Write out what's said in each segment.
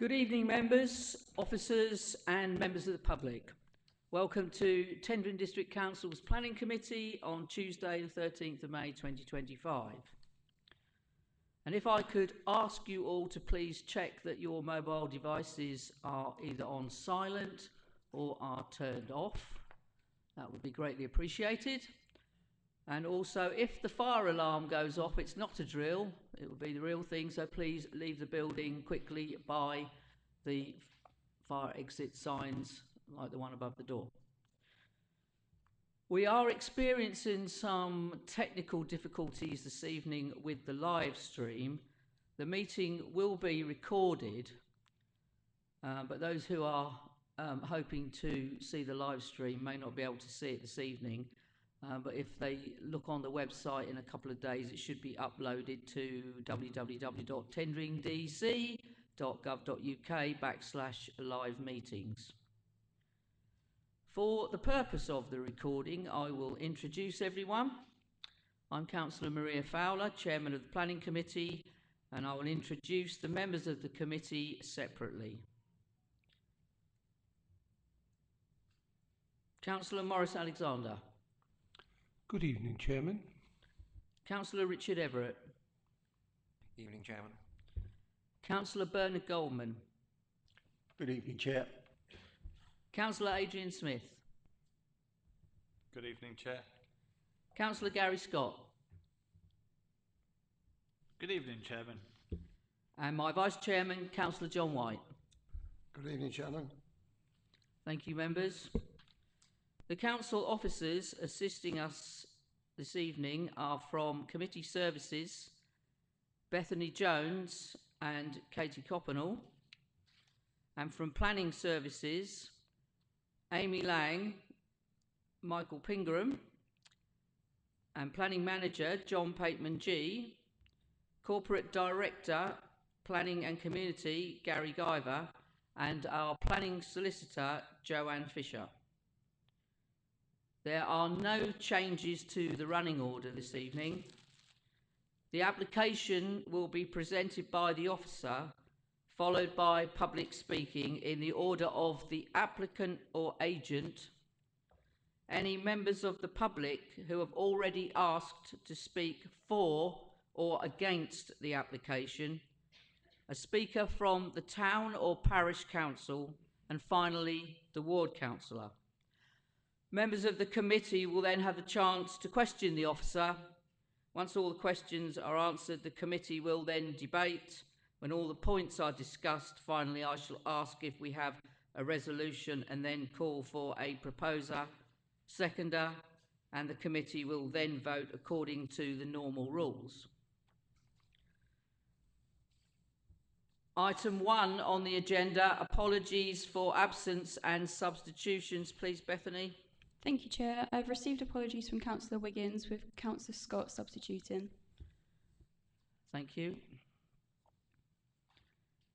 Good evening, members, officers and members of the public. Welcome to Tendring District Council's Planning Committee on Tuesday the 13th of May 2025. And if I could ask you all to please check that your mobile devices are either on silent or are turned off. That would be greatly appreciated. And also, if the fire alarm goes off, it's not a drill, it will be the real thing, so please leave the building quickly by the fire exit signs like the one above the door. We are experiencing some technical difficulties this evening with the live stream. The meeting will be recorded, but those who are hoping to see the live stream may not be able to see it this evening. But if they look on the website in a couple of days, it should be uploaded to www.tendringdc.gov.uk/live meetings. For the purpose of the recording, I will introduce everyone. I'm Councillor Maria Fowler, Chairman of the Planning Committee, and I will introduce the members of the committee separately. Councillor Maurice Alexander. Good evening, Chairman. Councillor Richard Everett. Evening, Chairman. Councillor Bernard Goldman. Good evening, Chair. Councillor Adrian Smith. Good evening, Chair. Councillor Gary Scott. Good evening, Chairman. And my Vice Chairman, Councillor John White. Good evening, Chairman. Thank you, members. The Council officers assisting us this evening are from Committee Services, Bethany Jones and Katie Coppenall, and from Planning Services, Amy Lang, Michael Pingram, and Planning Manager, John Pateman G, Corporate Director, Planning and Community, Gary Guyver, and our Planning Solicitor, Joanne Fisher. There are no changes to the running order this evening. The application will be presented by the officer, followed by public speaking in the order of the applicant or agent. Any members of the public who have already asked to speak for or against the application, a speaker from the town or parish council, and finally the ward councillor. Members of the committee will then have the chance to question the officer. Once all the questions are answered, the committee will then debate. When all the points are discussed, finally I shall ask if we have a resolution and then call for a proposer, seconder, and the committee will then vote according to the normal rules. Item 1 on the agenda, apologies for absence and substitutions. Please, Bethany. Thank you, Chair. I've received apologies from Councillor Wiggins with Councillor Scott substituting. Thank you.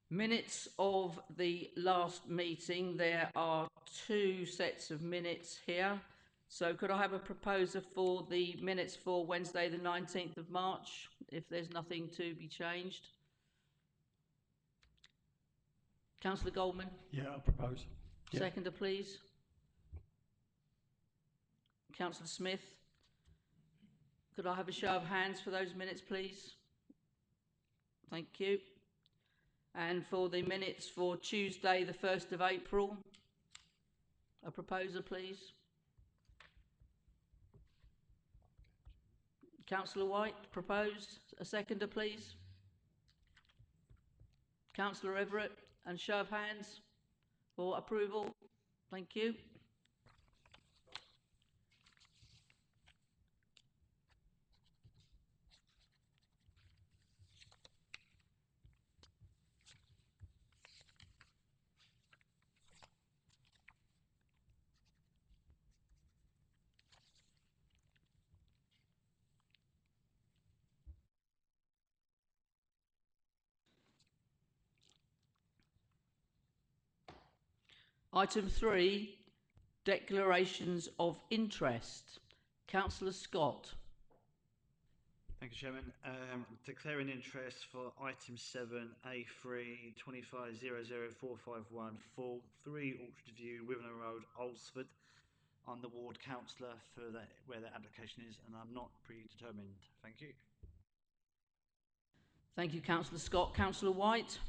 Minutes of the last meeting. There are 2 sets of minutes here. So could I have a proposer for the minutes for Wednesday the 19th of March, if there's nothing to be changed? Councillor Goldman? Yeah, I'll propose. Yeah. Seconder, please. Councillor Smith? Could I have a show of hands for those minutes, please? Thank you. And for the minutes for Tuesday the 1st of April, a proposer, please. Councillor White, proposed. A seconder, please. Councillor Everett, and show of hands for approval. Thank you. Item 3, declarations of interest. Councillor Scott. Thank you, Chairman. Declaring interest for item 7A3 25000451 full 3 Orchard View, Wivenhoe Road, Alresford. I'm the ward councillor for that where the application is, and I'm not predetermined. Thank you. Thank you, Councillor Scott. Councillor White.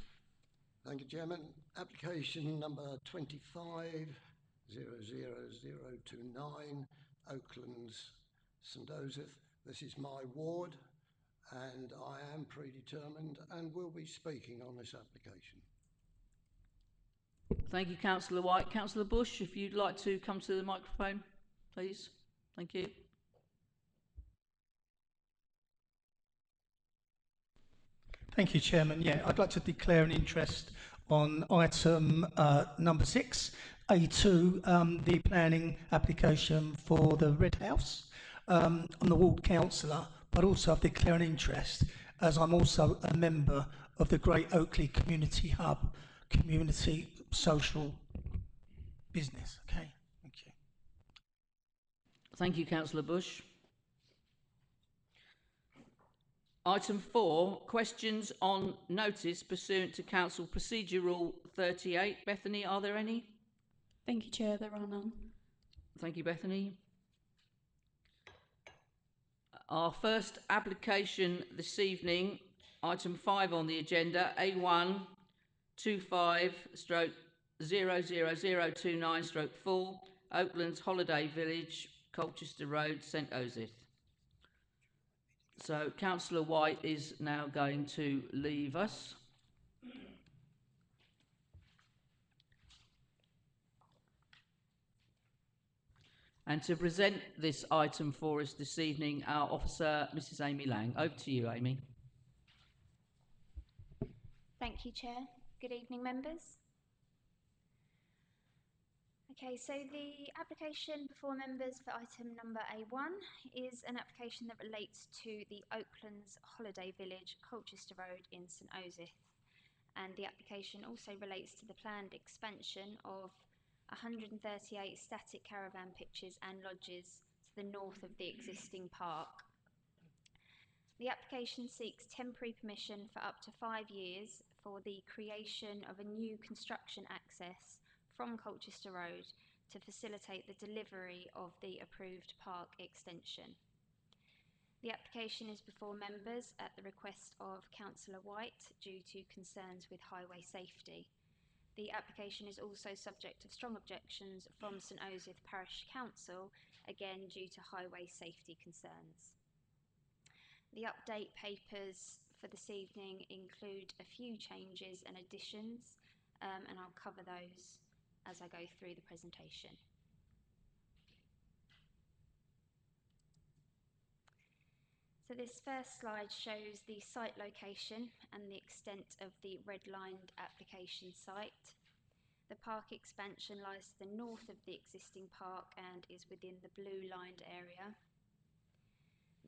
Thank you, Chairman. Application number 25000029, Oaklands, St Joseph. This is my ward, and I am predetermined and will be speaking on this application. Thank you, Councillor White. Councillor Bush, if you'd like to come to the microphone, please. Thank you. Thank you, Chairman. Yeah, I'd like to declare an interest on item number 6, A2, the planning application for the Red House. I'm the ward councillor, but also I declare an interest as I'm also a member of the Great Oakley Community Hub, community social business. Okay, thank you. Thank you, Councillor Bush. Item 4, questions on notice pursuant to Council Procedure Rule 38. Bethany, are there any? Thank you, Chair. There are none. Thank you, Bethany. Our first application this evening, item 5 on the agenda, A1 25/00029/4, Oaklands Holiday Village, Colchester Road, St Osyth. So Councillor White is now going to leave us. And to present this item for us this evening, our officer, Mrs. Amy Lang. Over to you, Amy. Thank you, Chair. Good evening, members. Okay, so the application before members for item number A1 is an application that relates to the Oaklands Holiday Village, Colchester Road in St Osyth. And the application also relates to the planned expansion of 138 static caravan pitches and lodges to the north of the existing park. The application seeks temporary permission for up to 5 years for the creation of a new construction access from Colchester Road to facilitate the delivery of the approved park extension. The application is before members at the request of Councillor White due to concerns with highway safety. The application is also subject to strong objections from St Osyth Parish Council, again due to highway safety concerns. The update papers for this evening include a few changes and additions, and I'll cover those as I go through the presentation. So this first slide shows the site location and the extent of the red-lined application site. The park expansion lies to the north of the existing park and is within the blue-lined area.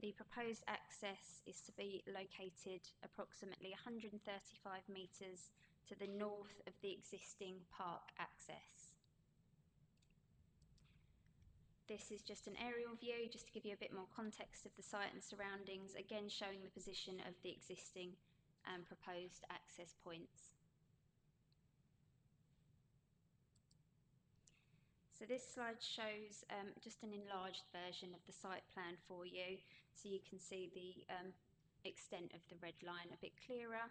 The proposed access is to be located approximately 135 metres to the north of the existing park access. This is just an aerial view, just to give you a bit more context of the site and surroundings, again showing the position of the existing and proposed access points. So this slide shows just an enlarged version of the site plan for you, so you can see the extent of the red line a bit clearer.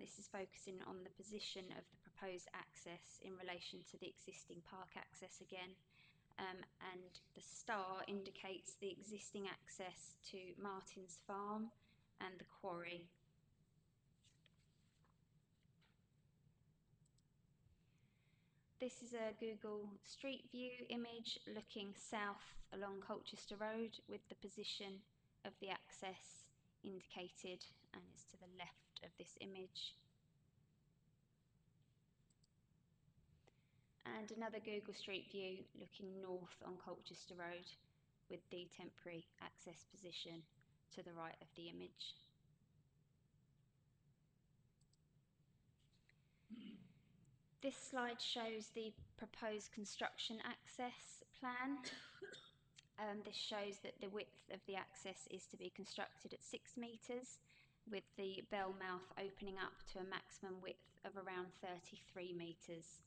This is focusing on the position of the proposed access in relation to the existing park access again, and the star indicates the existing access to Martin's Farm and the quarry. This is a Google Street View image looking south along Colchester Road with the position of the access indicated, and it's to the left of this image. And another Google Street View looking north on Colchester Road with the temporary access position to the right of the image. This slide shows the proposed construction access plan. This shows that the width of the access is to be constructed at 6 metres, with the bell mouth opening up to a maximum width of around 33 metres.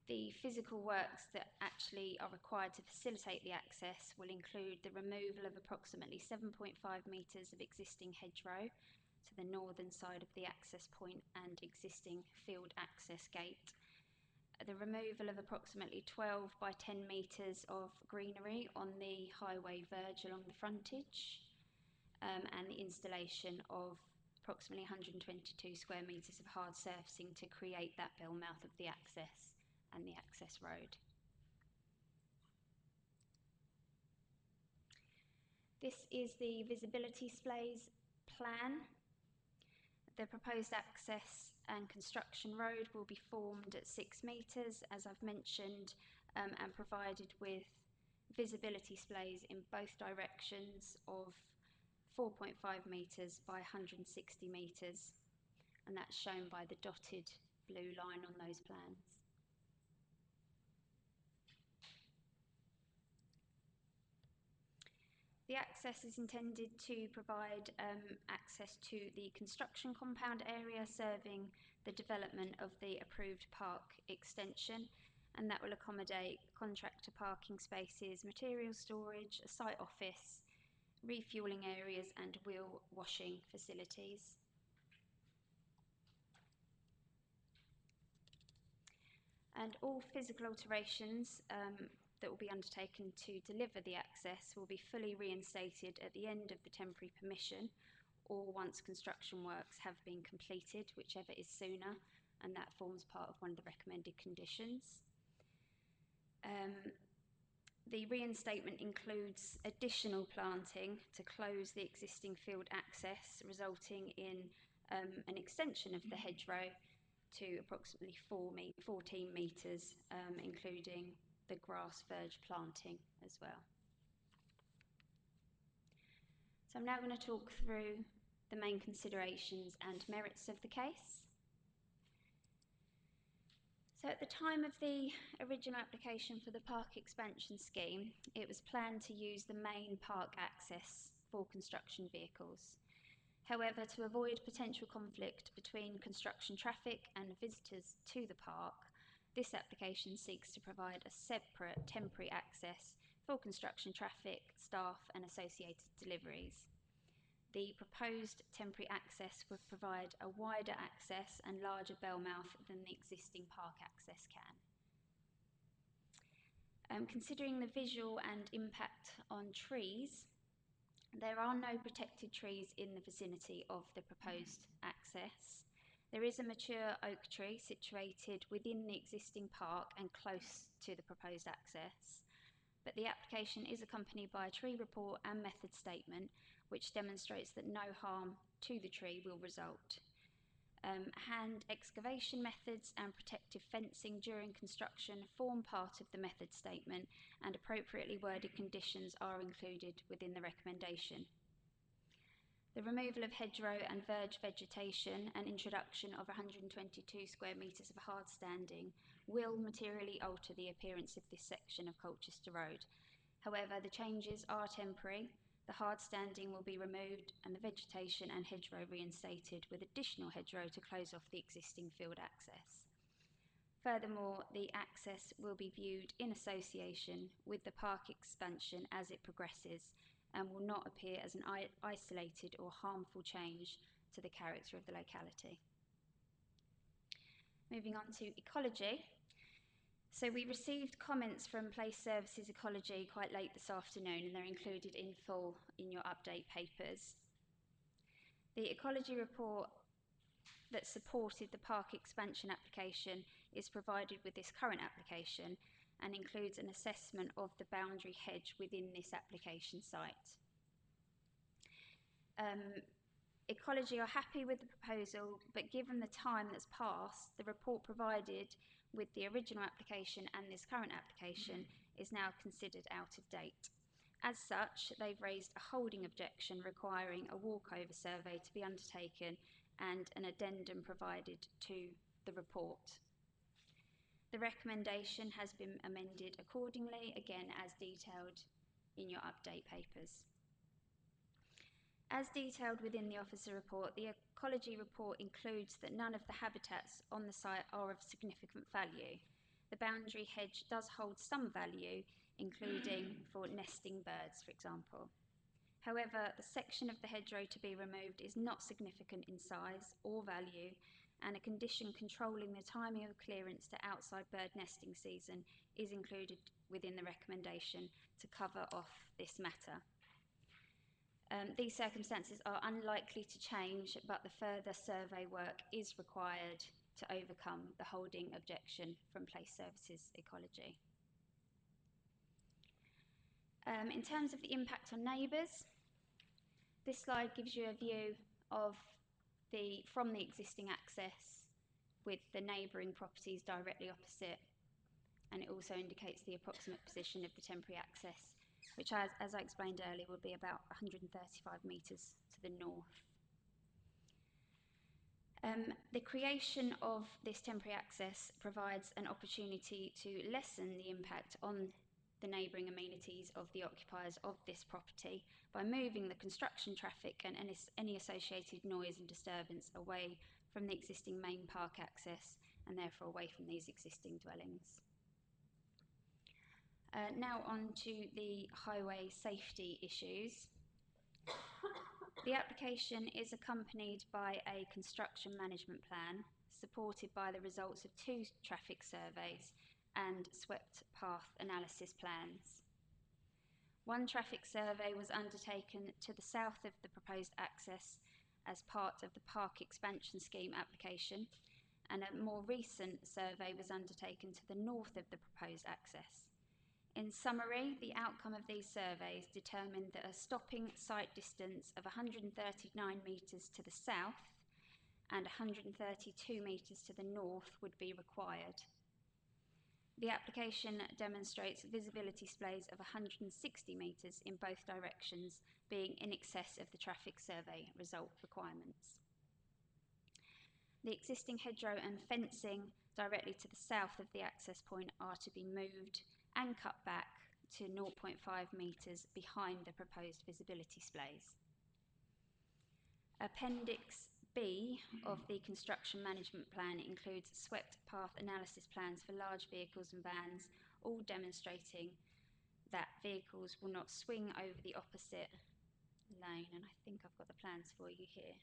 The physical works that actually are required to facilitate the access will include the removal of approximately 7.5 metres of existing hedgerow to the northern side of the access point and existing field access gate, the removal of approximately 12 by 10 metres of greenery on the highway verge along the frontage, and the installation of approximately 122 square metres of hard surfacing to create that bell mouth of the access and the access road. This is the visibility displays plan. The proposed access and construction road will be formed at 6 metres, as I've mentioned, and provided with visibility displays in both directions of 4.5 metres by 160 metres, and that's shown by the dotted blue line on those plans. The access is intended to provide access to the construction compound area serving the development of the approved park extension, and that will accommodate contractor parking spaces, material storage, a site office, refuelling areas and wheel washing facilities. And all physical alterations that will be undertaken to deliver the access will be fully reinstated at the end of the temporary permission or once construction works have been completed, whichever is sooner, and that forms part of one of the recommended conditions. The reinstatement includes additional planting to close the existing field access, resulting in an extension of the hedgerow to approximately 14 metres, including the grass verge planting as well. So I'm now going to talk through the main considerations and merits of the case. So at the time of the original application for the park expansion scheme, it was planned to use the main park access for construction vehicles. However, to avoid potential conflict between construction traffic and visitors to the park, this application seeks to provide a separate temporary access for construction traffic, staff and associated deliveries. The proposed temporary access would provide a wider access and larger bell mouth than the existing park access can. Considering the visual and impact on trees, there are no protected trees in the vicinity of the proposed access. There is a mature oak tree situated within the existing park and close to the proposed access, but the application is accompanied by a tree report and method statement which demonstrates that no harm to the tree will result. Hand excavation methods and protective fencing during construction form part of the method statement, and appropriately worded conditions are included within the recommendation. The removal of hedgerow and verge vegetation and introduction of 122 square metres of hard standing will materially alter the appearance of this section of Colchester Road. However, the changes are temporary. The hard standing will be removed and the vegetation and hedgerow reinstated, with additional hedgerow to close off the existing field access. Furthermore, the access will be viewed in association with the park expansion as it progresses and will not appear as an isolated or harmful change to the character of the locality. Moving on to ecology. So we received comments from Place Services Ecology quite late this afternoon, and they're included in full in your update papers. The ecology report that supported the park expansion application is provided with this current application and includes an assessment of the boundary hedge within this application site. Ecology are happy with the proposal, but given the time that's passed, the report provided with the original application and this current application is now considered out of date. As such, they've raised a holding objection requiring a walkover survey to be undertaken and an addendum provided to the report. The recommendation has been amended accordingly, again as detailed in your update papers. As detailed within the officer report, the ecology report includes that none of the habitats on the site are of significant value. The boundary hedge does hold some value, including for nesting birds, for example. However, the section of the hedgerow to be removed is not significant in size or value, and a condition controlling the timing of clearance to outside bird nesting season is included within the recommendation to cover off this matter. These circumstances are unlikely to change, but the further survey work is required to overcome the holding objection from Place Services Ecology. In terms of the impact on neighbours, this slide gives you a view of from the existing access with the neighbouring properties directly opposite, and it also indicates the approximate position of the temporary access, which as I explained earlier will be about 135 metres to the north. The creation of this temporary access provides an opportunity to lessen the impact on the neighbouring amenities of the occupiers of this property by moving the construction traffic and any associated noise and disturbance away from the existing main park access and therefore away from these existing dwellings. Now on to the highway safety issues. The application is accompanied by a construction management plan supported by the results of 2 traffic surveys and swept path analysis plans. 1 traffic survey was undertaken to the south of the proposed access as part of the park expansion scheme application, and a more recent survey was undertaken to the north of the proposed access. In summary, the outcome of these surveys determined that a stopping site distance of 139 metres to the south and 132 metres to the north would be required. The application demonstrates visibility displays of 160 metres in both directions, being in excess of the traffic survey result requirements. The existing hedgerow and fencing directly to the south of the access point are to be moved and cut back to 0.5 metres behind the proposed visibility displays. Appendix B of the construction management plan includes swept path analysis plans for large vehicles and vans, all demonstrating that vehicles will not swing over the opposite lane, and I think I've got the plans for you here.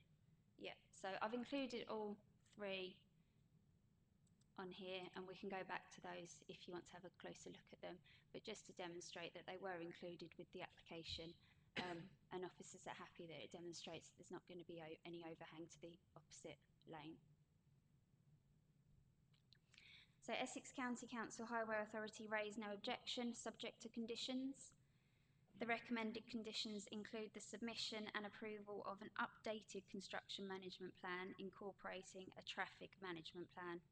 Yeah, so I've included all 3 on here, and we can go back to those if you want to have a closer look at them, but just to demonstrate that they were included with the application, and officers are happy that it demonstrates that there's not going to be any overhang to the opposite lane. So Essex County Council Highway Authority raised no objection subject to conditions. The recommended conditions include the submission and approval of an updated construction management plan incorporating a traffic management plan.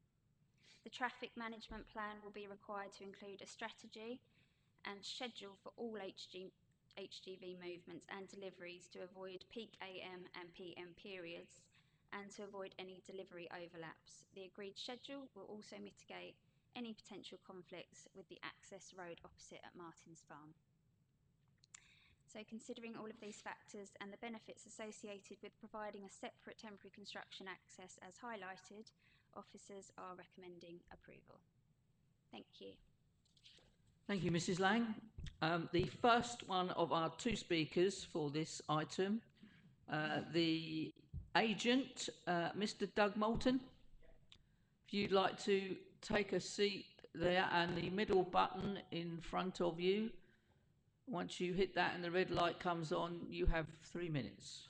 The traffic management plan will be required to include a strategy and schedule for all HGV movements and deliveries to avoid peak AM and PM periods and to avoid any delivery overlaps. The agreed schedule will also mitigate any potential conflicts with the access road opposite at Martin's Farm. So considering all of these factors and the benefits associated with providing a separate temporary construction access as highlighted, officers are recommending approval. Thank you. Thank you, Mrs. Lang. The first one of our 2 speakers for this item, the agent, Mr. Doug Moulton. If you'd like to take a seat there, and the middle button in front of you, once you hit that and the red light comes on, you have 3 minutes.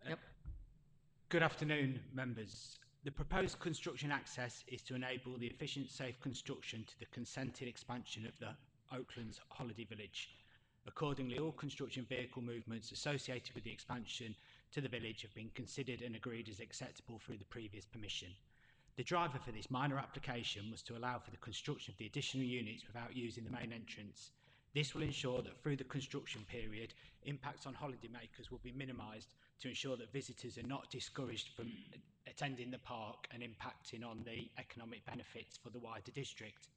Yep. Good afternoon, members. The proposed construction access is to enable the efficient, safe construction to the consented expansion of the Oaklands Holiday Village. Accordingly, all construction vehicle movements associated with the expansion to the village have been considered and agreed as acceptable through the previous permission. The driver for this minor application was to allow for the construction of the additional units without using the main entrance. This will ensure that through the construction period, impacts on holidaymakers will be minimised to ensure that visitors are not discouraged from attending the park and impacting on the economic benefits for the wider district.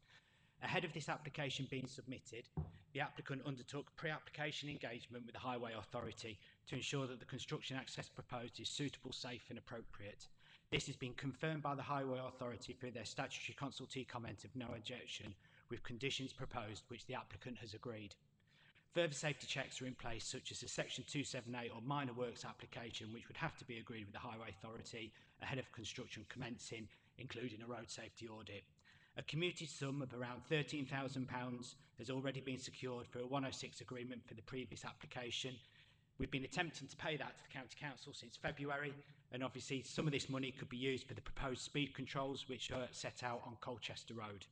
Ahead of this application being submitted, the applicant undertook pre-application engagement with the Highway Authority to ensure that the construction access proposed is suitable, safe and appropriate. This has been confirmed by the Highway Authority through their statutory consultee comment of no objection, with conditions proposed which the applicant has agreed. Further safety checks are in place, such as a Section 278 or minor works application, which would have to be agreed with the Highway Authority ahead of construction commencing, including a road safety audit. A commuted sum of around £13,000 has already been secured for a 106 agreement for the previous application. We've been attempting to pay that to the County Council since February, and obviously some of this money could be used for the proposed speed controls which are set out on Colchester Road.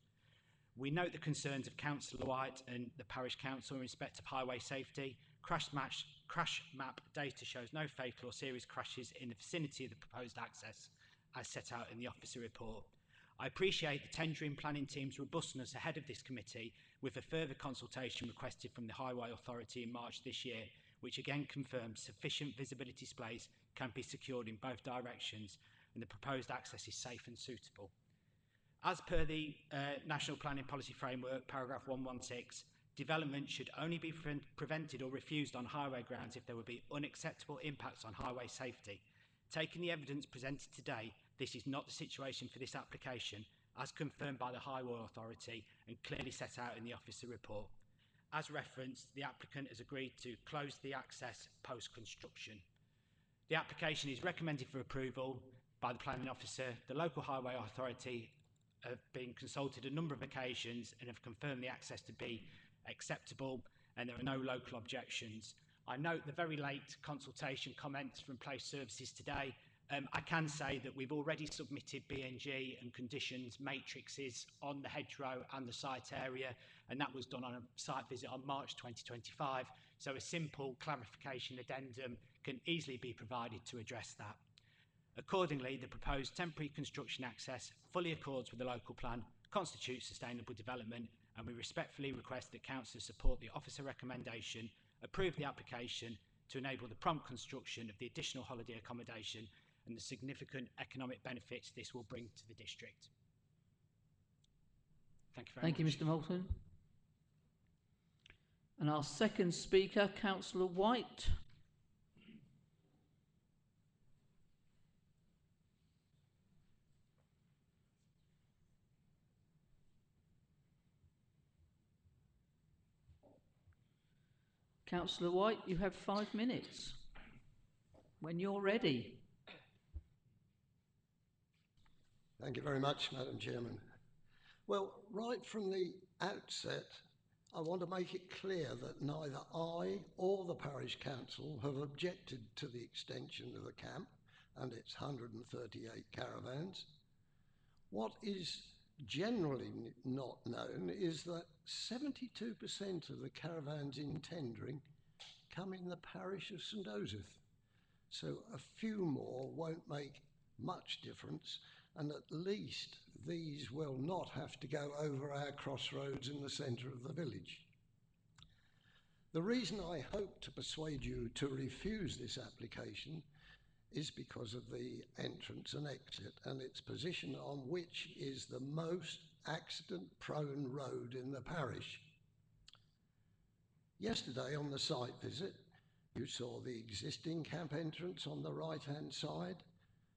We note the concerns of Councillor White and the Parish Council in respect of highway safety. Crash map data shows no fatal or serious crashes in the vicinity of the proposed access, as set out in the officer report. I appreciate the tendering planning team's robustness ahead of this committee, with a further consultation requested from the Highway Authority in March this year, which again confirms sufficient visibility displays can be secured in both directions and the proposed access is safe and suitable. As per the National Planning Policy Framework, paragraph 116, development should only be prevented or refused on highway grounds if there would be unacceptable impacts on highway safety. Taking the evidence presented today, this is not the situation for this application, as confirmed by the Highway Authority and clearly set out in the officer report. As referenced, the applicant has agreed to close the access post-construction. The application is recommended for approval by the planning officer. The local highway authority have been consulted a number of occasions and have confirmed the access to be acceptable, and there are no local objections. I note the very late consultation comments from Place Services today. I can say that we've already submitted BNG and conditions matrices on the hedgerow and the site area, and that was done on a site visit on March 2025. So a simple clarification addendum can easily be provided to address that. Accordingly, the proposed temporary construction access fully accords with the local plan, constitutes sustainable development, and we respectfully request that councillors support the officer recommendation, approve the application to enable the prompt construction of the additional holiday accommodation and the significant economic benefits this will bring to the district. Thank you very much. Thank you, Mr. Moulton. And our second speaker, Councillor White. Councillor White, you have 5 minutes when you're ready. Thank you very much, Madam Chairman. Well, right from the outset, I want to make it clear that neither I or the Parish Council have objected to the extension of the camp and its 138 caravans. What is generally not known is that 72% of the caravans in tendering come in the parish of St Osyth. So a few more won't make much difference, and at least these will not have to go over our crossroads in the centre of the village. The reason I hope to persuade you to refuse this application is because of the entrance and exit and its position on which is the most accident-prone road in the parish. Yesterday on the site visit, you saw the existing camp entrance on the right-hand side.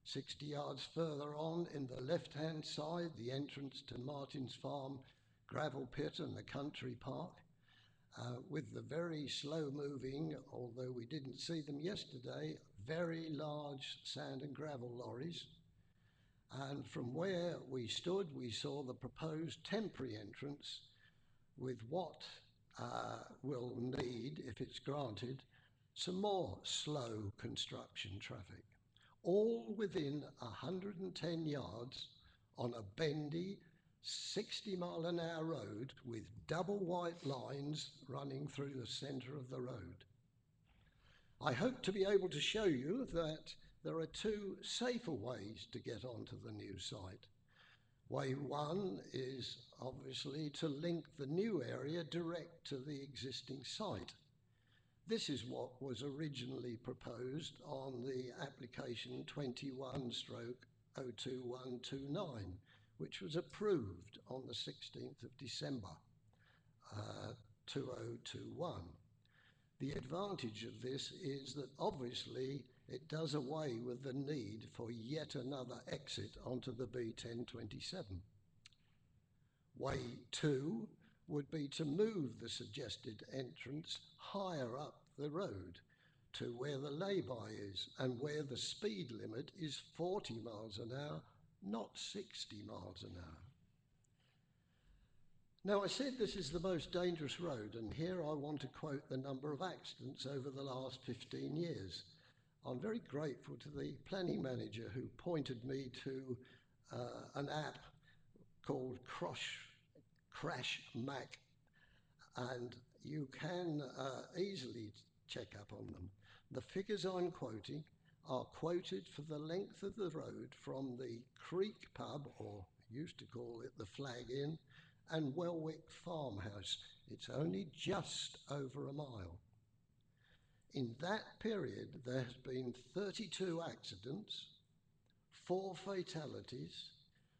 60 yards further on, in the left-hand side, the entrance to Martin's Farm gravel pit and the country park, with the very slow-moving, although we didn't see them yesterday, very large sand and gravel lorries. And from where we stood, we saw the proposed temporary entrance with what will need, if it's granted, some more slow construction traffic, all within 110 yards on a bendy 60-mile-an-hour road with double white lines running through the centre of the road. I hope to be able to show you that there are two safer ways to get onto the new site. Way one is obviously to link the new area direct to the existing site. This is what was originally proposed on the application 21/02129, which was approved on the 16th of December 2021. The advantage of this is that obviously it does away with the need for yet another exit onto the B1027. Way 2 would be to move the suggested entrance higher up the road to where the lay-by is and where the speed limit is 40 miles an hour, not 60 miles an hour. Now, I said this is the most dangerous road, and here I want to quote the number of accidents over the last 15 years. I'm very grateful to the planning manager who pointed me to an app called Crash Mac, and you can easily check up on them. The figures I'm quoting are quoted for the length of the road from the Creek Pub, or used to call it the Flag Inn, and Welwick Farmhouse. It's only just over a mile. In that period, there has been 32 accidents, 4 fatalities,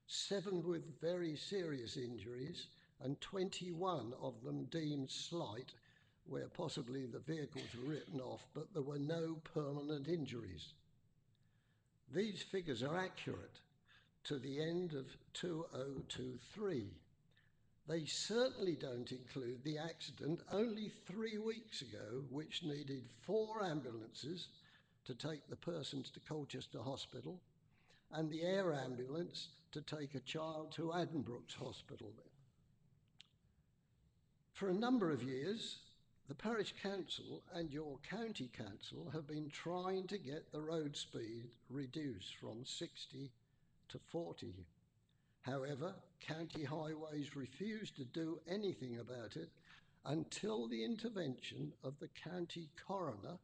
7 with very serious injuries, and 21 of them deemed slight, where possibly the vehicles were written off, but there were no permanent injuries. These figures are accurate to the end of 2023. They certainly don't include the accident only 3 weeks ago, which needed 4 ambulances to take the persons to Colchester Hospital and the air ambulance to take a child to Addenbrooke's Hospital. For a number of years, the parish council and your county council have been trying to get the road speed reduced from 60 to 40. However, County Highways refused to do anything about it until the intervention of the county coroner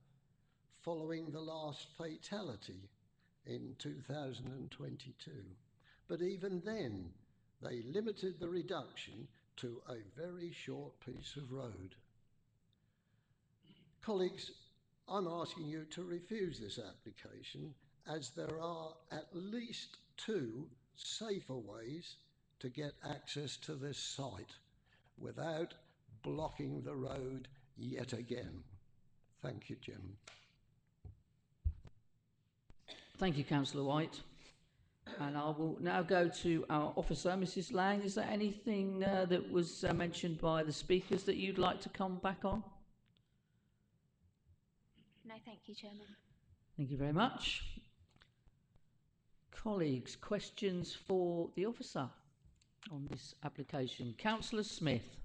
following the last fatality in 2022. But even then, they limited the reduction to a very short piece of road. Colleagues, I'm asking you to refuse this application, as there are at least 2 safer ways to get access to this site without blocking the road yet again. Thank you, Jim. Thank you, Councillor White. And I will now go to our officer, Mrs. Lang. Is there anything that was mentioned by the speakers that you'd like to come back on? No, thank you, Chairman. Thank you very much. Colleagues, questions for the officer on this application? Councillor Smith.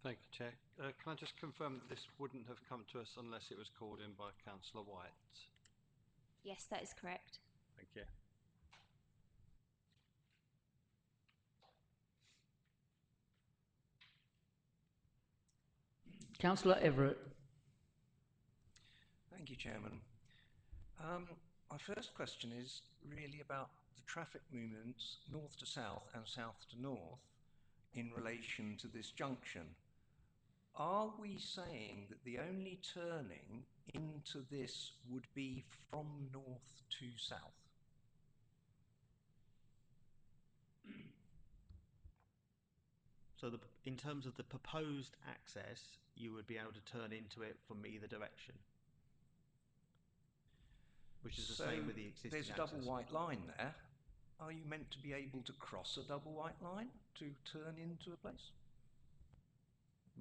Thank you, Chair. Can I just confirm that this wouldn't have come to us unless it was called in by Councillor White? Yes, that is correct. Thank you. Councillor Everett. Thank you, Chairman. My first question is really about the traffic movements north to south and south to north in relation to this junction. Are we saying that the only turning into this would be from north to south? So in terms of the proposed access, you would be able to turn into it from either direction, which is the same with the existing there's a access. double white line there. Are you meant to be able to cross a double white line to turn into a place?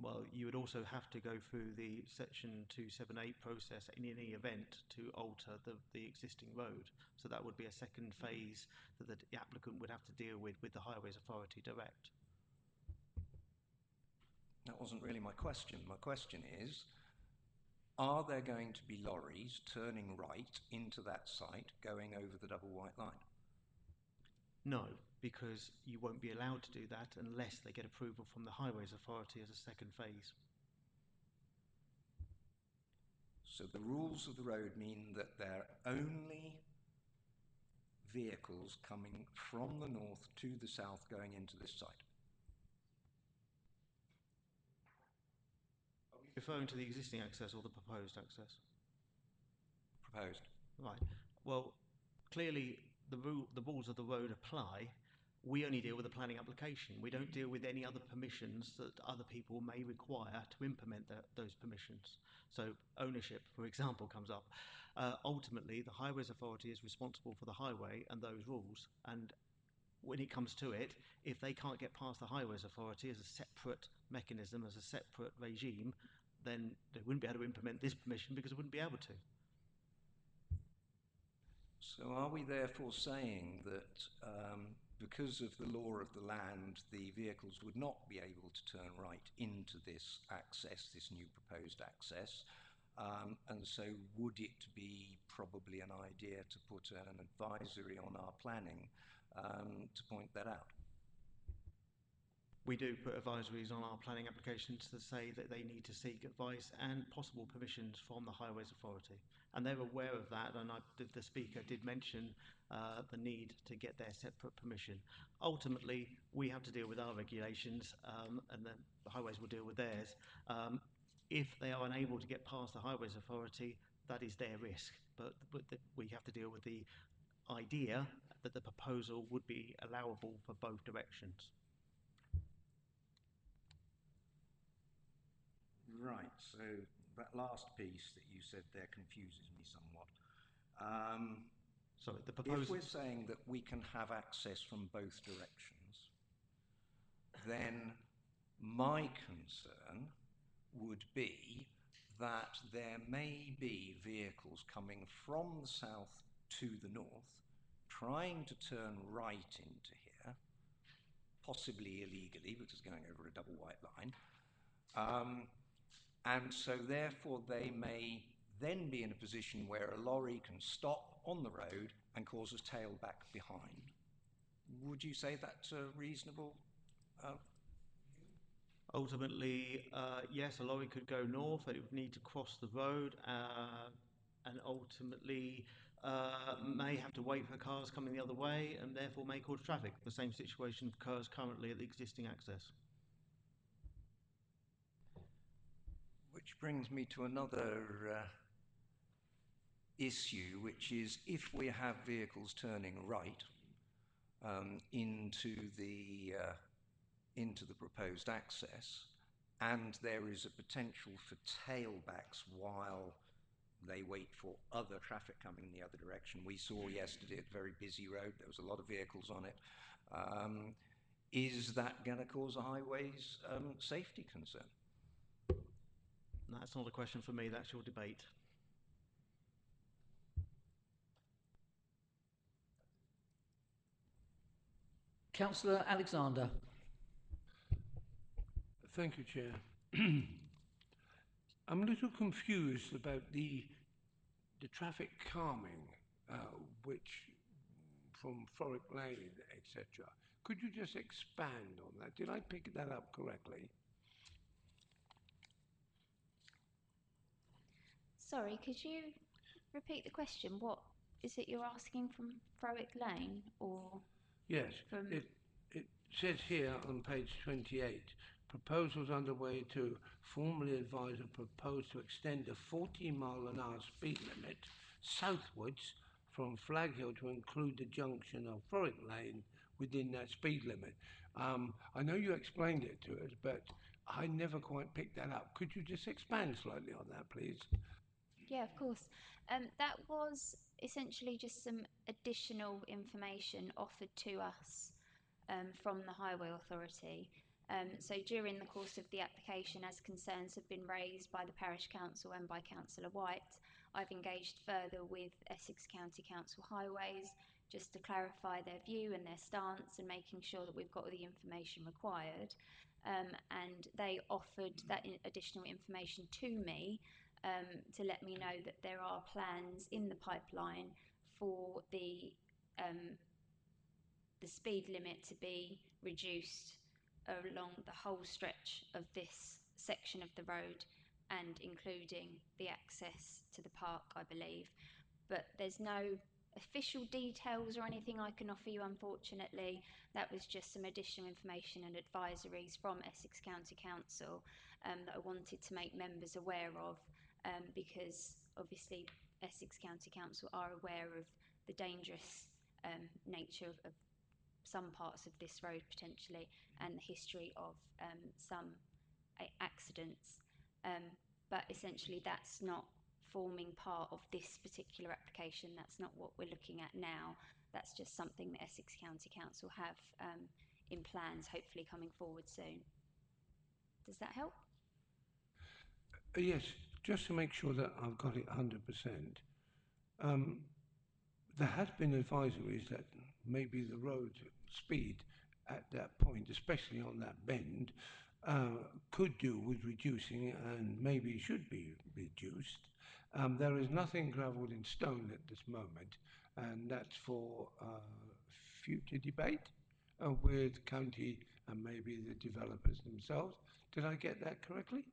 Well, you would also have to go through the Section 278 process in any event to alter the existing road. So that would be a second phase that the applicant would have to deal with the Highways Authority direct. That wasn't really my question. My question is, are there going to be lorries turning right into that site going over the double white line? No, because you won't be allowed to do that unless they get approval from the Highways Authority as a second phase. So the rules of the road mean that they're only vehicles coming from the north to the south going into this site. Referring to the existing access or the proposed access? Proposed. Right. Well, clearly the rules of the road apply. We only deal with the planning application. We don't deal with any other permissions that other people may require to implement those permissions. So ownership, for example, comes up. Ultimately, the Highways Authority is responsible for the highway and those rules. And when it comes to it, if they can't get past the Highways Authority as a separate mechanism, as a separate regime, then they wouldn't be able to implement this permission because they wouldn't be able to. So are we therefore saying that because of the law of the land, the vehicles would not be able to turn right into this access, this new proposed access? And so would it be probably an idea to put an advisory on our planning to point that out? We do put advisories on our planning applications to say that they need to seek advice and possible permissions from the Highways Authority. And they're aware of that, and the speaker did mention the need to get their separate permission. Ultimately, we have to deal with our regulations, and then the Highways will deal with theirs. If they are unable to get past the Highways Authority, that is their risk. But we have to deal with the idea that the proposal would be allowable for both directions. Right, so that last piece that you said there confuses me somewhat. Sorry, the proposal... If we're saying that we can have access from both directions, then my concern would be that there may be vehicles coming from the south to the north, trying to turn right into here, possibly illegally because going over a double white line. And so therefore they may then be in a position where a lorry can stop on the road and cause us tailback behind. Would you say that's reasonable? Ultimately, yes, a lorry could go north, but it would need to cross the road and ultimately may have to wait for cars coming the other way and therefore may cause traffic. The same situation occurs currently at the existing access. Which brings me to another issue, which is if we have vehicles turning right into the proposed access, and there is a potential for tailbacks while they wait for other traffic coming in the other direction. We saw yesterday a very busy road, there was a lot of vehicles on it. Is that going to cause a highways safety concern? That's not a question for me, that's your debate. Councillor Alexander. Thank you, Chair. I'm a little confused about the traffic calming, which from Frolic Lane, etc. Could you just expand on that? Did I pick that up correctly? Sorry, could you repeat the question? What is it you're asking from Frolic Lane or? Yes, from... it says here on page 28, proposals underway to formally advise and propose to extend the 40-mile-an-hour speed limit southwards from Flag Hill to include the junction of Frolic Lane within that speed limit. I know you explained it to us, but I never quite picked that up. Could you just expand slightly on that, please? Yeah, of course. That was essentially just some additional information offered to us from the Highway Authority. So during the course of the application, as concerns have been raised by the Parish Council and by Councillor White, I've engaged further with Essex County Council Highways just to clarify their view and their stance and making sure that we've got all the information required. And they offered that additional information to me to let me know that there are plans in the pipeline for the speed limit to be reduced along the whole stretch of this section of the road and including the access to the park, I believe. But there's no official details or anything I can offer you, unfortunately. That was just some additional information and advisories from Essex County Council that I wanted to make members aware of, because obviously Essex County Council are aware of the dangerous nature of some parts of this road potentially, and the history of some accidents. But essentially that's not forming part of this particular application. That's not what we're looking at now. That's just something that Essex County Council have in plans, hopefully coming forward soon. Does that help? Yes, just to make sure that I've got it 100%. There has been advisories that maybe the road speed at that point, especially on that bend, could do with reducing and maybe should be reduced. There is nothing gravelled in stone at this moment, and that's for future debate with county and maybe the developers themselves. Did I get that correctly?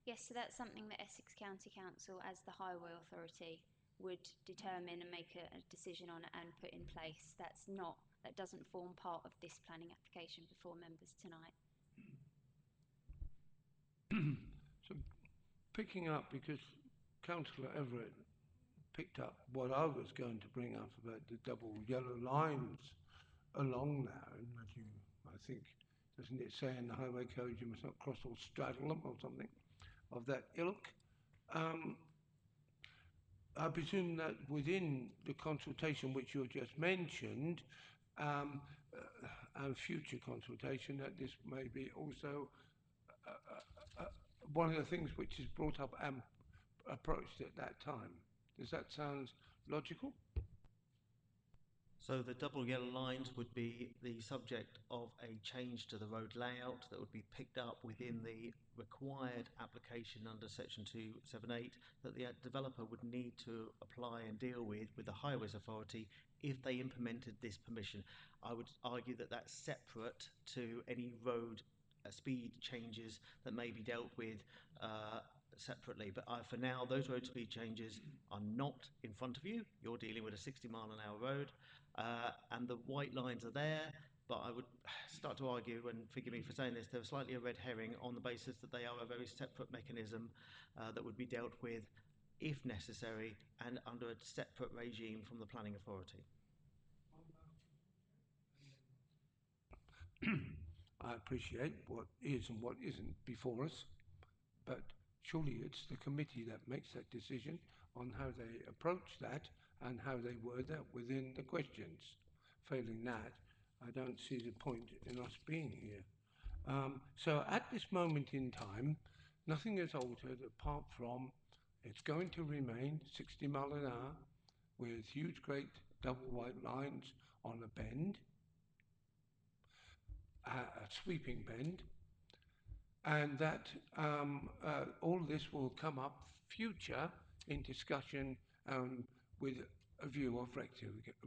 Yes, so that's something that Essex County Council, as the Highway Authority, would determine and make a decision on and put in place. That doesn't form part of this planning application before members tonight. So picking up, because Councillor Everett picked up what I was going to bring up about the double yellow lines along there, and that you, I think, doesn't it say in the highway code you must not cross or straddle them or something of that ilk? I presume that within the consultation which you just mentioned, and future consultation, that this may be also one of the things which is brought up and approached at that time. Does that sound logical? So the double yellow lines would be the subject of a change to the road layout that would be picked up within the required application under section 278 that the developer would need to apply and deal with the Highways Authority if they implemented this permission. I would argue that that's separate to any road speed changes that may be dealt with separately, but for now those road speed changes are not in front of you. You're dealing with a 60-mile-an-hour road, and the white lines are there, but I would start to argue, and forgive me for saying this, they're slightly a red herring on the basis that they are a very separate mechanism that would be dealt with if necessary and under a separate regime from the planning authority. I appreciate what is and what isn't before us, but surely it's the committee that makes that decision on how they approach that and how they word that within the questions. Failing that, I don't see the point in us being here. So at this moment in time, nothing is altered apart from it's going to remain 60 mile an hour with huge great double white lines on a bend, a sweeping bend, and that all this will come up future in discussion with a view of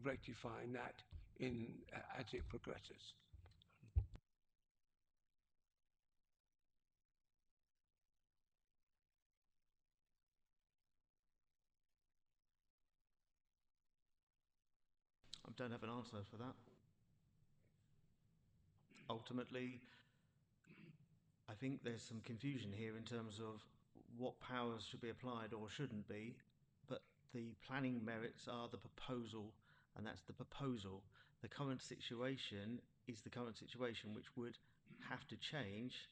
rectifying that as it progresses. I don't have an answer for that. Ultimately, I think there's some confusion here in terms of what powers should be applied or shouldn't be, but the planning merits are the proposal, and that's the proposal. The current situation is the current situation, which would have to change.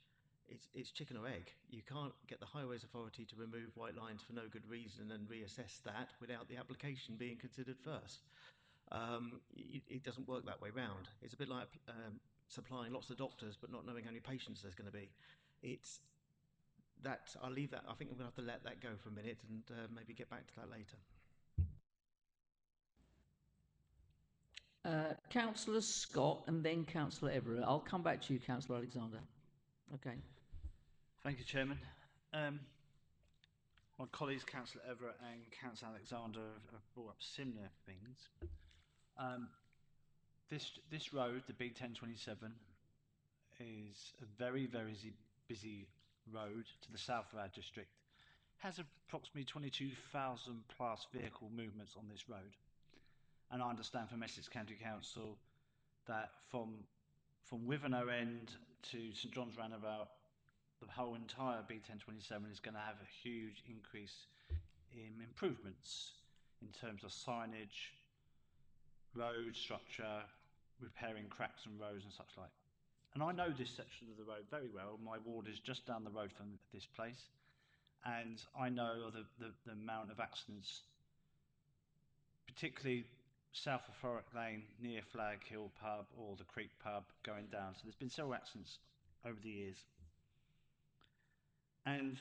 It's chicken or egg. You can't get the Highways Authority to remove white lines for no good reason and reassess that without the application being considered first. It doesn't work that way round. It's a bit like supplying lots of doctors but not knowing how many patients there's going to be. It's that, I'll leave that. I think I'm going to have to let that go for a minute and maybe get back to that later. Councillor Scott and then Councillor Everett. I'll come back to you, Councillor Alexander. Okay. Thank you, Chairman. My colleagues, Councillor Everett and Councillor Alexander, have brought up similar things. This road, the B1027, is a very, very busy road to the south of our district. has approximately 22,000 plus vehicle movements on this road. And I understand from Essex County Council that from Wivenhoe End to St John's Roundabout, the whole entire B1027 is going to have a huge increase in improvements in terms of signage, road structure, repairing cracks and roads and such like. And I know this section of the road very well. My ward is just down the road from this place, and I know the amount of accidents, particularly south of Thorick Lane, near Flag Hill Pub or the Creek Pub going down. So there's been several accidents over the years. And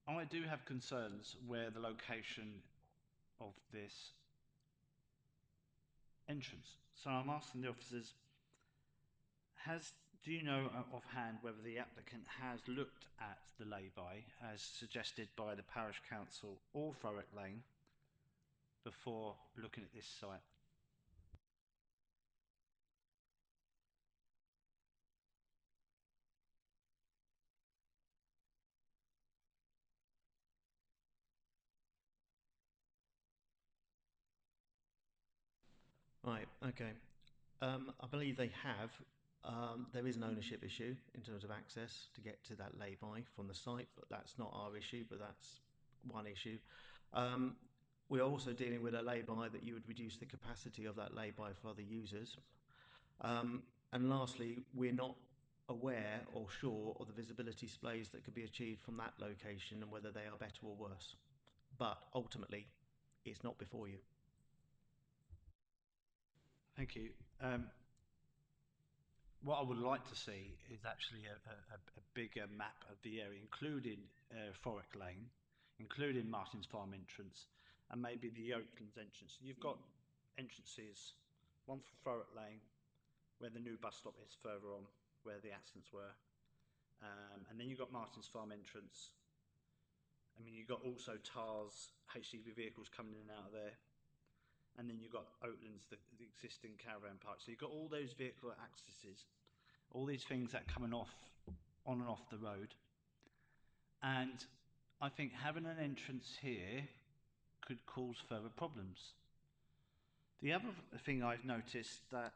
I do have concerns where the location of this entrance. So I'm asking the officers, do you know offhand whether the applicant has looked at the lay-by as suggested by the Parish Council or Thorick Lane before looking at this site? Right, okay. I believe they have. There is an ownership issue in terms of access to get to that lay-by from the site, but that's not our issue, but that's one issue. We're also dealing with a lay-by that you would reduce the capacity of that lay-by for other users. And lastly, we're not aware or sure of the visibility displays that could be achieved from that location and whether they are better or worse. But ultimately, it's not before you. Thank you. What I would like to see is actually a bigger map of the area, including Thorick Lane, including Martin's Farm entrance, and maybe the Oaklands entrance. You've got entrances, one for Thorick Lane, where the new bus stop is further on, where the accidents were, and then you've got Martin's Farm entrance. I mean, you've got also TARS, HGV vehicles coming in and out of there. And then you've got Oatlands, the existing caravan park. So you've got all those vehicle accesses, all these things that are coming off, on and off the road. And I think having an entrance here could cause further problems. The other thing I've noticed that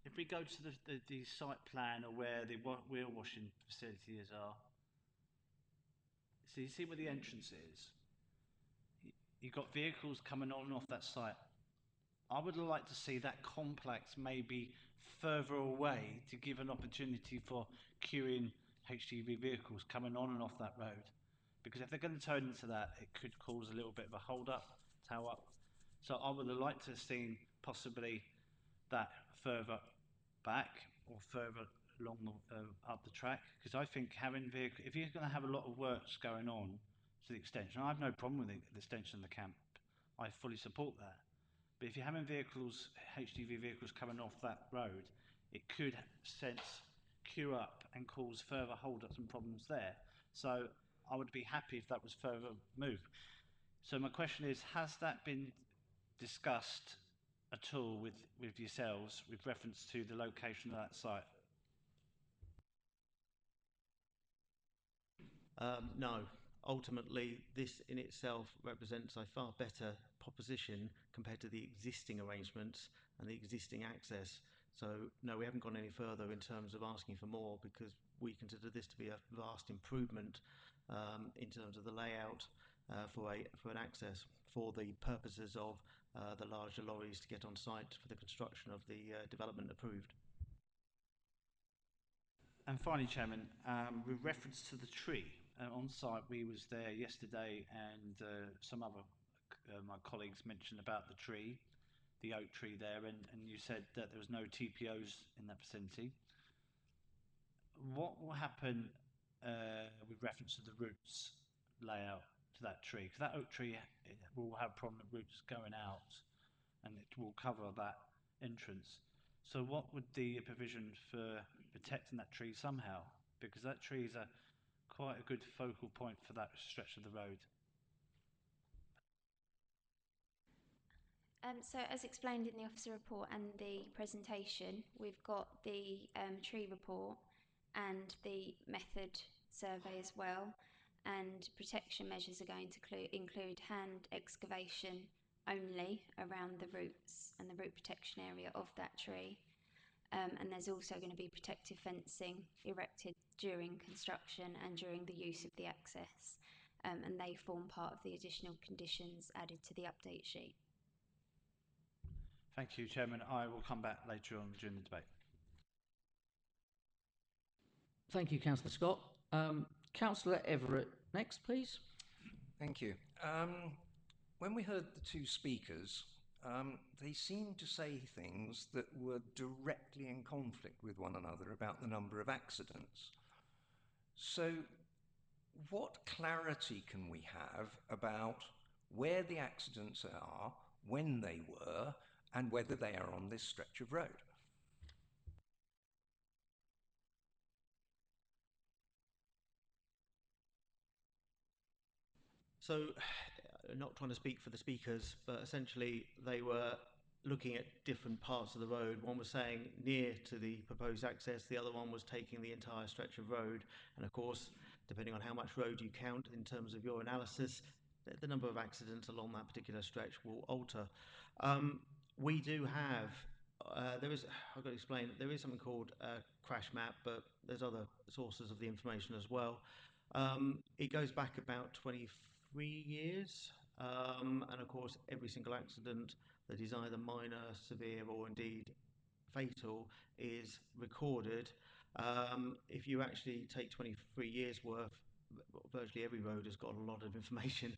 if we go to the site plan or where the wheel washing facilities are, so you see where the entrance is. You've got vehicles coming on and off that site. I would like to see that complex maybe further away to give an opportunity for queuing HGV vehicles coming on and off that road. Because if they're going to turn into that, it could cause a little bit of a hold up, tow up. So I would have liked to have seen possibly that further back or further along up the track. Because I think having vehicles, if you're going to have a lot of works going on to the extension, I have no problem with the extension of the camp. I fully support that. But if you're having vehicles, HGV vehicles coming off that road, it could queue up and cause further hold-ups and problems there. So I would be happy if that was further moved. So my question is, has that been discussed at all with yourselves with reference to the location of that site? No. Ultimately, this in itself represents a far better proposition compared to the existing arrangements and the existing access. So, no, we haven't gone any further in terms of asking for more because we consider this to be a vast improvement in terms of the layout for an access for the purposes of the larger lorries to get on site for the construction of the development approved. And finally, Chairman, with reference to the tree, on site we was there yesterday and some other my colleagues mentioned about the tree, the oak tree there, and you said that there was no TPOs in that vicinity. What will happen with reference to the roots layout to that tree? Because that oak tree will have prominent roots going out and it will cover that entrance. So what would the provision for protecting that tree somehow? Because that tree is quite a good focal point for that stretch of the road. So as explained in the officer report and the presentation, we've got the tree report and the method survey as well. and protection measures are going to include hand excavation only around the roots and the root protection area of that tree. And there's also going to be protective fencing erected during construction and during the use of the access. And they form part of the additional conditions added to the update sheet. Thank you, Chairman. I will come back later on during the debate. Thank you, Councillor Scott. Councillor Everett, next, please. Thank you. When we heard the two speakers, they seemed to say things that were directly in conflict with one another about the number of accidents. So, what clarity can we have about where the accidents are, when they were, and whether they are on this stretch of road? So, not trying to speak for the speakers, but essentially they were looking at different parts of the road. One was saying near to the proposed access, the other one was taking the entire stretch of road. And of course, depending on how much road you count in terms of your analysis, the number of accidents along that particular stretch will alter. We do have, I've got to explain, there is something called a crash map, but there's other sources of the information as well. It goes back about 23 years, and of course every single accident that is either minor, severe or indeed fatal is recorded. If you actually take 23 years worth, virtually every road has got a lot of information,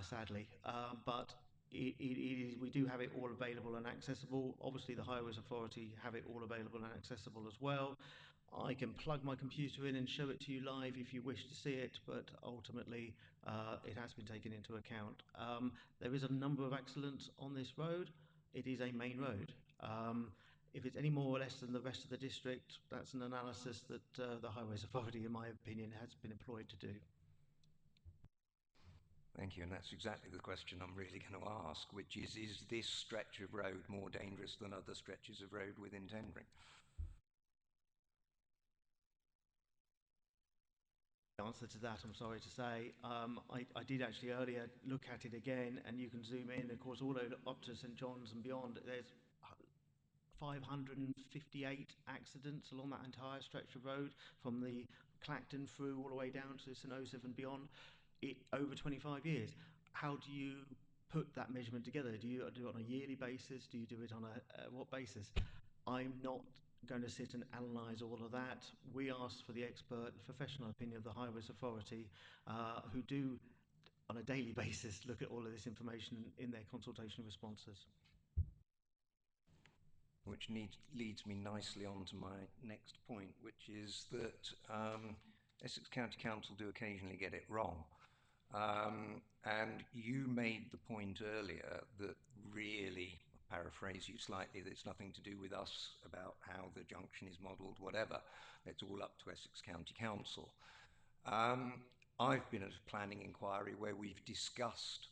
sadly, but we do have it all available and accessible. Obviously the Highways Authority have it all available and accessible as well. I can plug my computer in and show it to you live if you wish to see it, but ultimately it has been taken into account. There is a number of accidents on this road. It is a main road. If it's any more or less than the rest of the district, that's an analysis that the Highways Authority, in my opinion, has been employed to do. Thank you, and that's exactly the question I'm really going to ask, which is this stretch of road more dangerous than other stretches of road within Tendring? The answer to that, I'm sorry to say, I did actually earlier look at it again, and you can zoom in, of course, all up to St John's and beyond. There's 558 accidents along that entire stretch of road, from the Clacton through all the way down to St Osoph and beyond, over 25 years. How do you put that measurement together? Do you do it on a yearly basis? Do you do it on what basis? I'm not going to sit and analyse all of that. We asked for the expert professional opinion of the Highways Authority, who do on a daily basis look at all of this information in their consultation responses. Which leads me nicely on to my next point, which is that Essex County Council do occasionally get it wrong. And you made the point earlier that really, paraphrase you slightly, that it's nothing to do with us about how the junction is modelled, whatever. It's all up to Essex County Council. I've been at a planning inquiry where we've discussed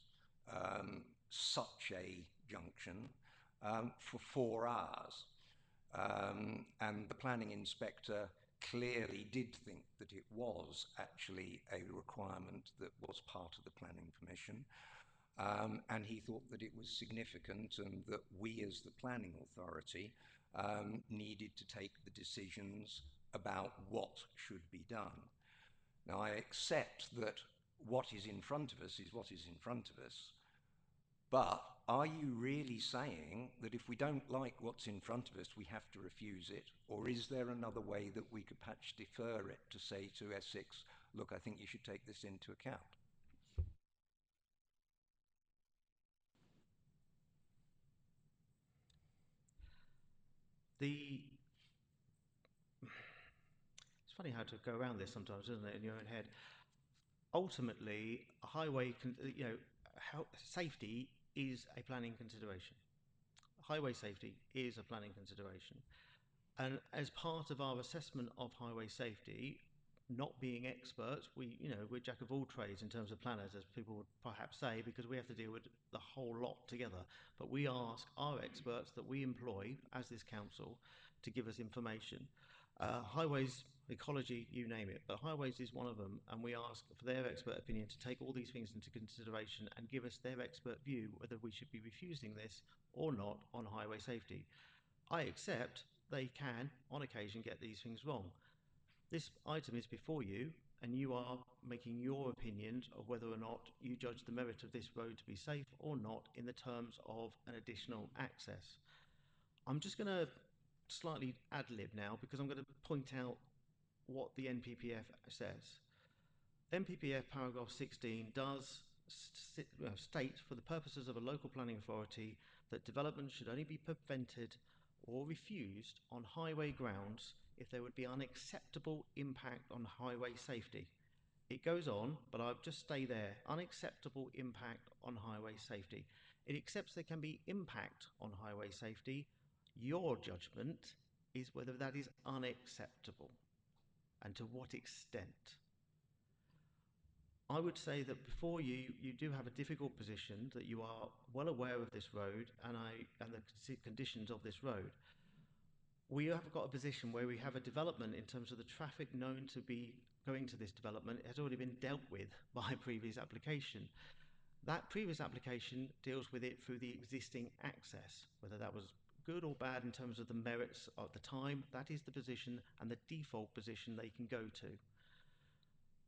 such a junction for 4 hours. And the planning inspector clearly did think that it was actually a requirement that was part of the planning permission. And he thought that it was significant and that we as the planning authority needed to take the decisions about what should be done. Now, I accept that what is in front of us is what is in front of us, but are you really saying that if we don't like what's in front of us, we have to refuse it? Or is there another way that we could perhaps defer it to say to Essex, look, I think you should take this into account? It's funny how to go around this sometimes, isn't it, in your own head? Ultimately, a highway, safety is a planning consideration. Highway safety is a planning consideration. And as part of our assessment of highway safety, not being experts, we're jack of all trades in terms of planners, as people would perhaps say, because we have to deal with the whole lot together. But we ask our experts that we employ as this council to give us information. Highways, ecology, you name it, but highways is one of them, and we ask for their expert opinion to take all these things into consideration and give us their expert view whether we should be refusing this or not on highway safety. I accept they can, on occasion, get these things wrong. This item is before you, and you are making your opinion of whether or not you judge the merit of this road to be safe or not in the terms of an additional access. I'm just going to slightly ad-lib now because I'm going to point out what the NPPF says. NPPF paragraph 16 does state, for the purposes of a local planning authority, that development should only be prevented or refused on highway grounds if there would be unacceptable impact on highway safety. It goes on, but I'll just stay there. Unacceptable impact on highway safety. It accepts there can be impact on highway safety. Your judgment is whether that is unacceptable and to what extent. I would say that before you do have a difficult position, that you are well aware of this road and the conditions of this road. We have got a position where we have a development in terms of the traffic known to be going to this development. It has already been dealt with by a previous application. That previous application deals with it through the existing access. Whether that was good or bad in terms of the merits at the time, that is the position and the default position they can go to.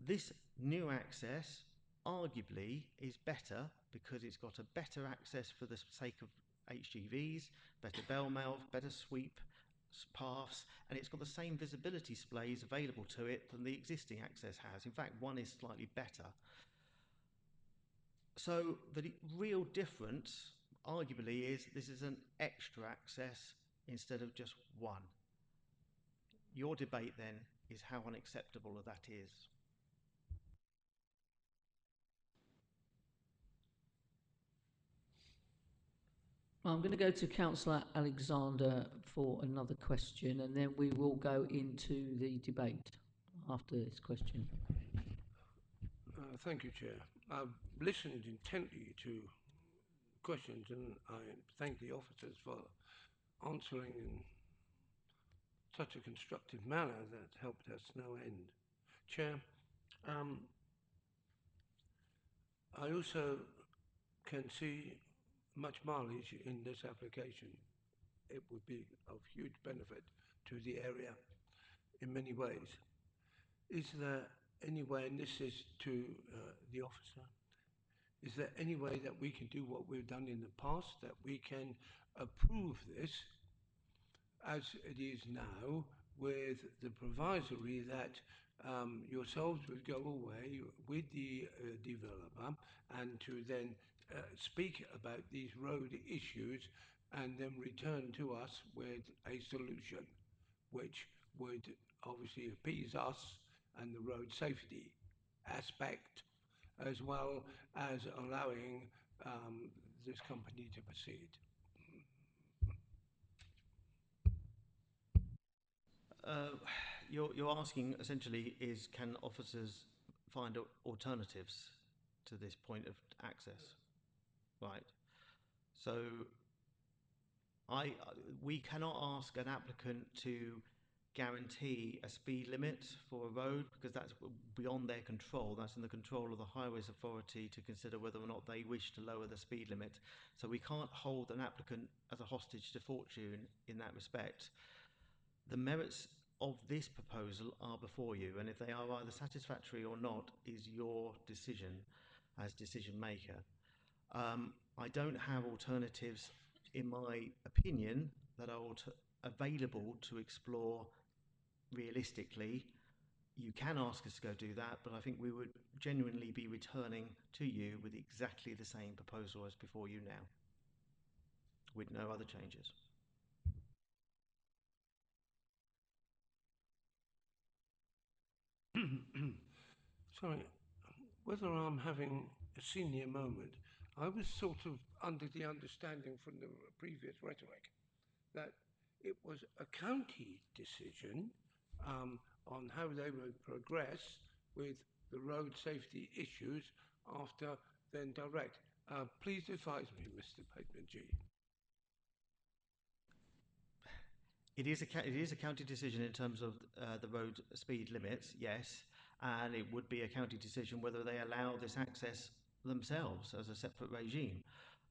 This new access arguably is better because it's got a better access for the sake of HGVs, better bell mouth, better sweep paths, and it's got the same visibility displays available to it than the existing access has. In fact, one is slightly better. So the real difference, arguably, is this is an extra access instead of just one. Your debate then is how unacceptable that is. I'm going to go to Councillor Alexander for another question, and then we will go into the debate after this question. Thank you, Chair. I've listened intently to questions, and I thank the officers for answering in such a constructive manner that helped us no end. Chair, I also can see much mileage in this application. It would be of huge benefit to the area in many ways. Is there any way, and this is to the officer, is there any way that we can do what we've done in the past, that we can approve this as it is now, with the provisory that yourselves would go away with the developer and to then speak about these road issues and then return to us with a solution which would obviously appease us and the road safety aspect, as well as allowing this company to proceed. You're asking essentially is can officers find alternatives to this point of access, right? So we cannot ask an applicant to guarantee a speed limit for a road because that's beyond their control. That's in the control of the Highways Authority to consider whether or not they wish to lower the speed limit. So we can't hold an applicant as a hostage to fortune in that respect. The merits of this proposal are before you, and if they are either satisfactory or not is your decision as decision maker. I don't have alternatives, in my opinion, that are available to explore realistically. You can ask us to go do that, but I think we would genuinely be returning to you with exactly the same proposal as before you now, with no other changes. Sorry, whether I'm having a senior moment, I was sort of under the understanding from the previous rhetoric that it was a county decision on how they would progress with the road safety issues after then direct. Please advise me, Mr. Pateman G. It is a county decision in terms of the road speed limits, yes, and it would be a county decision whether they allow this access themselves as a separate regime.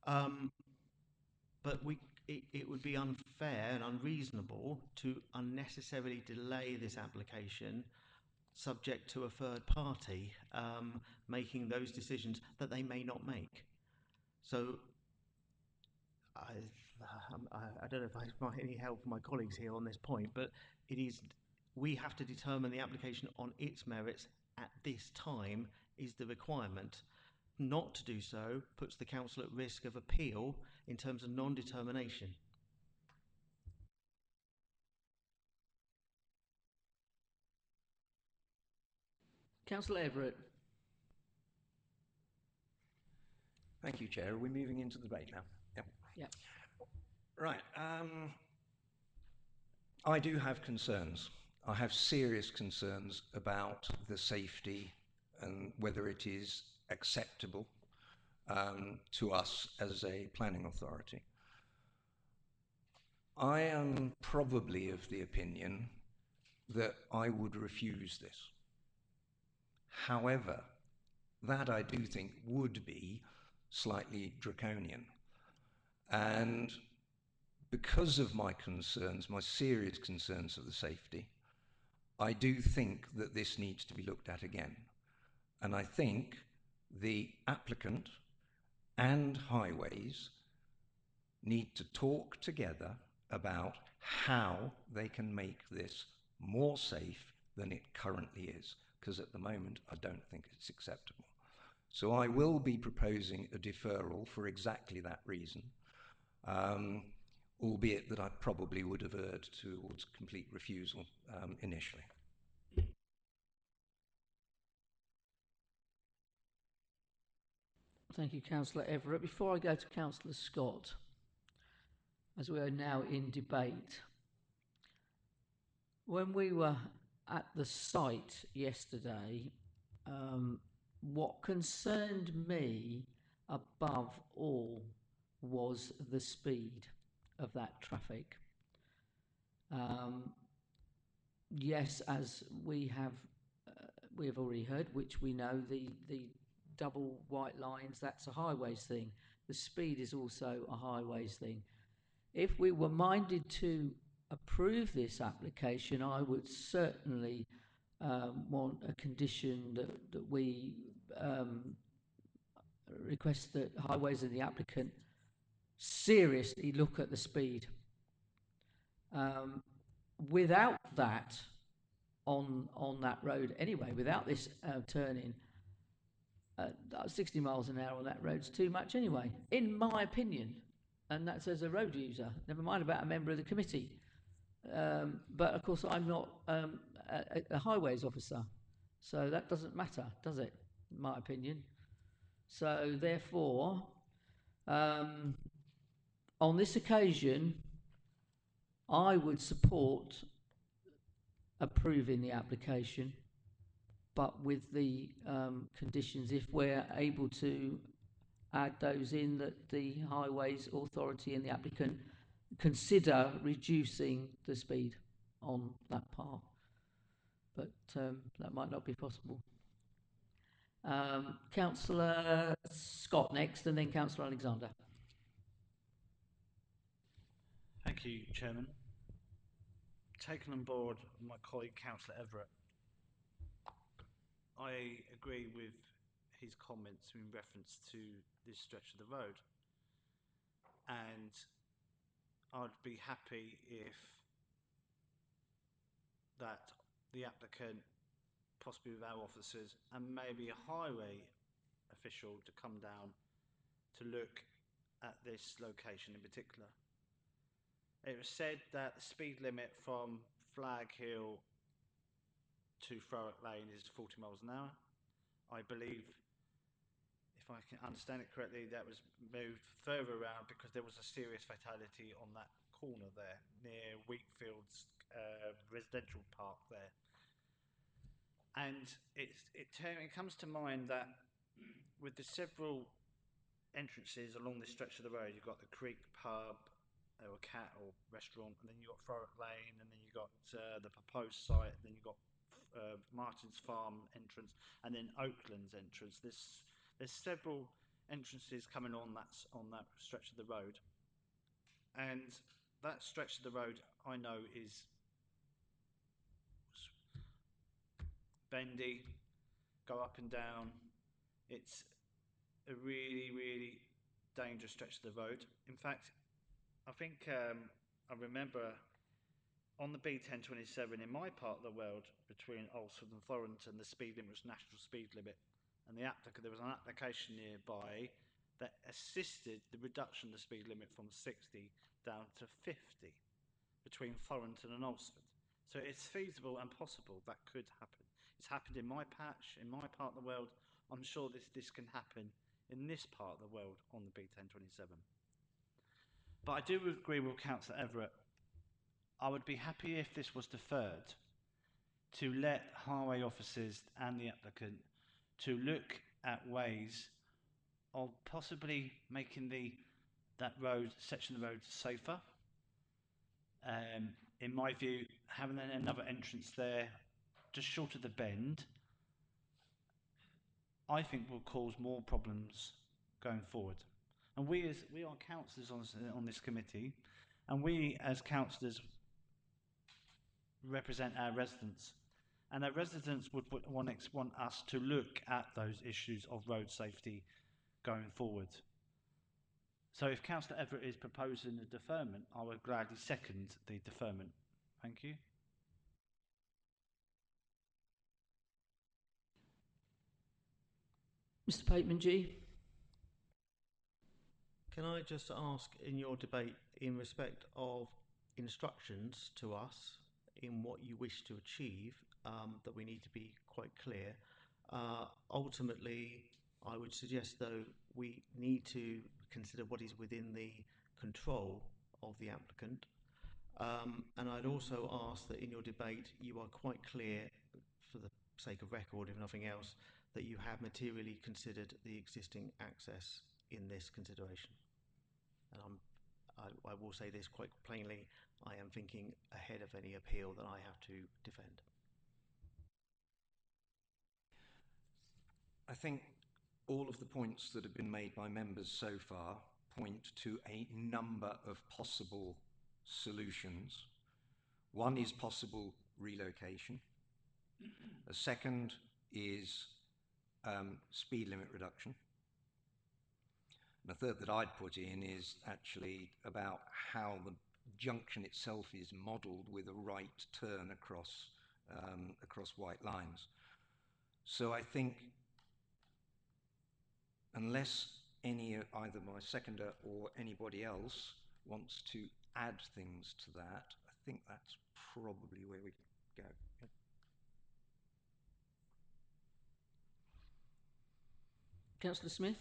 But it would be unfair and unreasonable to unnecessarily delay this application subject to a third party making those decisions that they may not make. So I don't know if I might any help from my colleagues here on this point, but we have to determine the application on its merits at this time is the requirement. Not to do so puts the council at risk of appeal in terms of non-determination. Councillor Everett. Thank you, Chair. Are we moving into the debate now? Yep. Yep. Right. I do have concerns. I have serious concerns about the safety and whether it is acceptable to us as a planning authority. I am probably of the opinion that I would refuse this. However, that I do think would be slightly draconian. And because of my concerns, my serious concerns of the safety, I do think that this needs to be looked at again. And I think the applicant and Highways need to talk together about how they can make this more safe than it currently is, because at the moment I don't think it's acceptable. So I will be proposing a deferral for exactly that reason, albeit that I probably would have erred towards complete refusal initially. Thank you, Councillor Everett. Before I go to Councillor Scott, as we are now in debate, when we were at the site yesterday, what concerned me above all was the speed of that traffic. Yes, as we have already heard, which we know, the double white lines, that's a Highways thing. The speed is also a Highways thing. If we were minded to approve this application, I would certainly want a condition that we request that Highways and the applicant seriously look at the speed. Without that on that road anyway, without this turning, 60 miles an hour on that road's too much anyway, in my opinion, and that's as a road user, never mind about a member of the committee. But of course I'm not a Highways officer, so that doesn't matter, does it, in my opinion? So therefore, on this occasion, I would support approving the application, but with the conditions, if we're able to add those in, that the Highways Authority and the applicant consider reducing the speed on that part. But that might not be possible. Councillor Scott next, and then Councillor Alexander. Thank you, Chairman. Taken on board my colleague Councillor Everett, I agree with his comments in reference to this stretch of the road, and I'd be happy if that the applicant, possibly with our officers and maybe a highway official, to come down to look at this location in particular. It was said that the speed limit from Flag Hill to Thurrock Lane is 40 miles an hour. I believe, if I can understand it correctly, that was moved further around because there was a serious fatality on that corner there near Wheatfield's residential park there. And it comes to mind that with the several entrances along this stretch of the road, you've got the Creek Pub, or cat or restaurant, and then you've got Thurrock Lane, and then you've got the proposed site, then you've got Martin's Farm entrance, and then Oakland's entrance. There's several entrances coming on that stretch of the road, and that stretch of the road I know is bendy, go up and down. It's a really, really dangerous stretch of the road. In fact, I think I remember on the B1027 in my part of the world between Alsford and Thorrington, the speed limit was national speed limit, and there was an application nearby that assisted the reduction of the speed limit from 60 down to 50 between Thorrington and Alsford. So it's feasible and possible that could happen. It's happened in my patch, in my part of the world. I'm sure this can happen in this part of the world on the B1027. But I do agree with Councillor Everett. I would be happy if this was deferred to let highway officers and the applicant to look at ways of possibly making that section of the road safer. In my view, having another entrance there just short of the bend, I think will cause more problems going forward. And we are councillors on this committee, and we as councillors represent our residents, and our residents would want us to look at those issues of road safety going forward. So if Councillor Everett is proposing a deferment, I would gladly second the deferment. Thank you. Mr. Pateman-G. Can I just ask, in your debate, in respect of instructions to us in what you wish to achieve, that we need to be quite clear. Ultimately, I would suggest, though, we need to consider what is within the control of the applicant. And I'd also ask that in your debate you are quite clear, for the sake of record, if nothing else, that you have materially considered the existing access in this consideration. And I will say this quite plainly, I am thinking ahead of any appeal that I have to defend. I think all of the points that have been made by members so far point to a number of possible solutions. One is possible relocation. A second is speed limit reduction. And the third that I'd put in is actually about how the junction itself is modelled with a right turn across white lines. So I think unless either my seconder or anybody else wants to add things to that, I think that's probably where we go. Councillor Smith.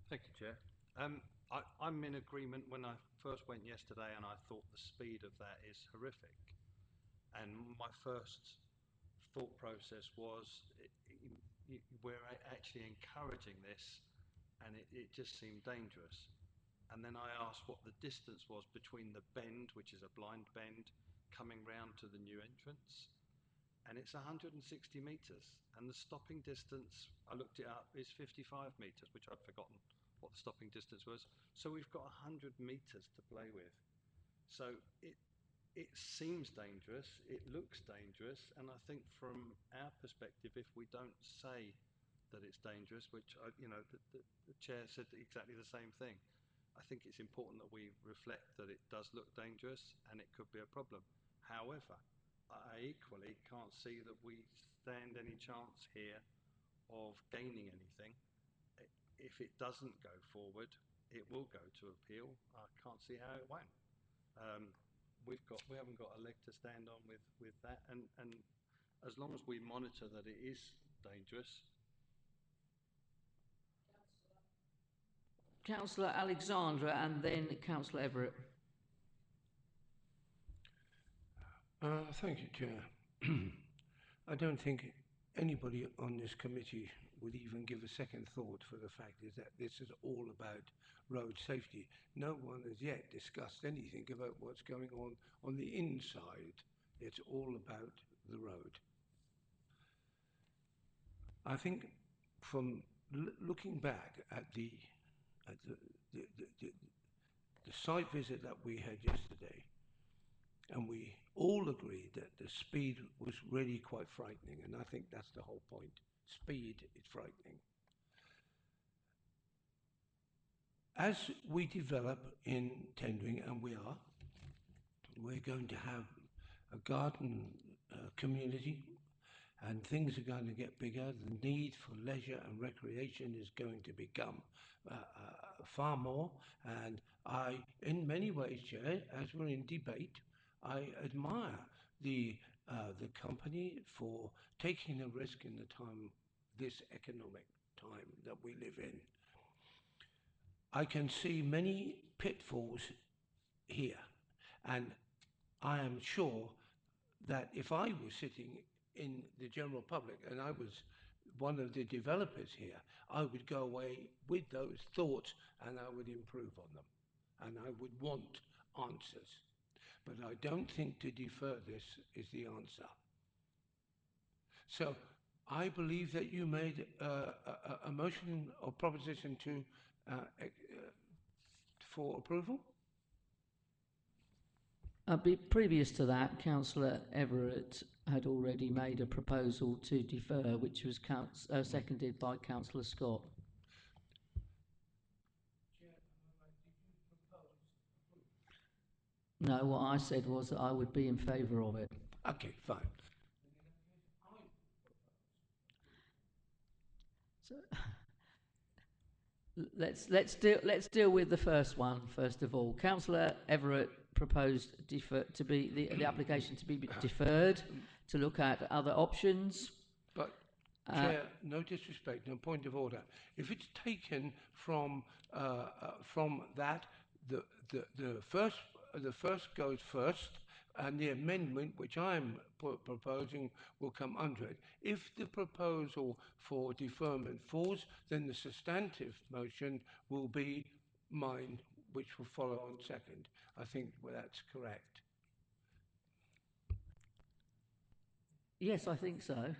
Thank you, Chair. I'm in agreement. When I first went yesterday, and I thought the speed of that is horrific. And my first thought process was, we're actually encouraging this, and it just seemed dangerous. And then I asked what the distance was between the bend, which is a blind bend, coming round to the new entrance. And it's 160 metres. And the stopping distance, I looked it up, is 55 metres, which I'd forgotten what the stopping distance was. So we've got 100 metres to play with. So it seems dangerous, it looks dangerous, and I think from our perspective, if we don't say that it's dangerous, which the chair said exactly the same thing, I think it's important that we reflect that it does look dangerous and it could be a problem. However, I equally can't see that we stand any chance here of gaining anything. If it doesn't go forward, it will go to appeal. I can't see how it won't. We haven't got a leg to stand on with that, and as long as we monitor that it is dangerous. Councillor Alexandra and then Councillor Everett. Thank you, Chair. I don't think anybody on this committee would even give a second thought for the fact is that this is all about road safety. No one has yet discussed anything about what's going on the inside. It's all about the road. I think from looking back at the site visit that we had yesterday, and we all agreed that the speed was really quite frightening, and I think that's the whole point. Speed is frightening. As we develop in Tendring, and we're going to have a garden community, and things are going to get bigger. The need for leisure and recreation is going to become far more. And I, in many ways, Chair, as we're in debate, I admire the company for taking a risk in this economic time that we live in. I can see many pitfalls here, and I am sure that if I was sitting in the general public and I was one of the developers here, I would go away with those thoughts and I would improve on them, and I would want answers. But I don't think to defer this is the answer. So I believe that you made a motion or proposition to for approval. Previous to that, Councillor Everett had already made a proposal to defer, which was seconded by Councillor Scott. No, what I said was that I would be in favour of it. Okay, fine. So, let's deal with the first one first of all. Councillor Everett proposed the application to be deferred to look at other options. But Chair, no disrespect, no point of order. If it's taken from that, the first goes first, and the amendment which I'm proposing will come under it. If the proposal for deferment falls, then the substantive motion will be mine, which will follow on second. I think that's correct. Yes, I think so.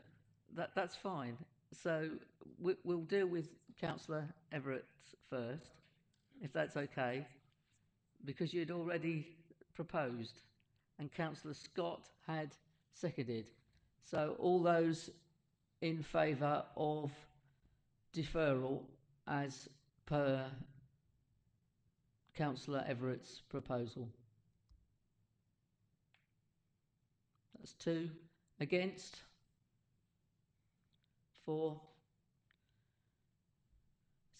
That's fine. So we'll deal with Councillor Everett first, if that's okay, because you'd already proposed and Councillor Scott had seconded. So all those in favour of deferral as per Councillor Everett's proposal? That's 2. Against? 4.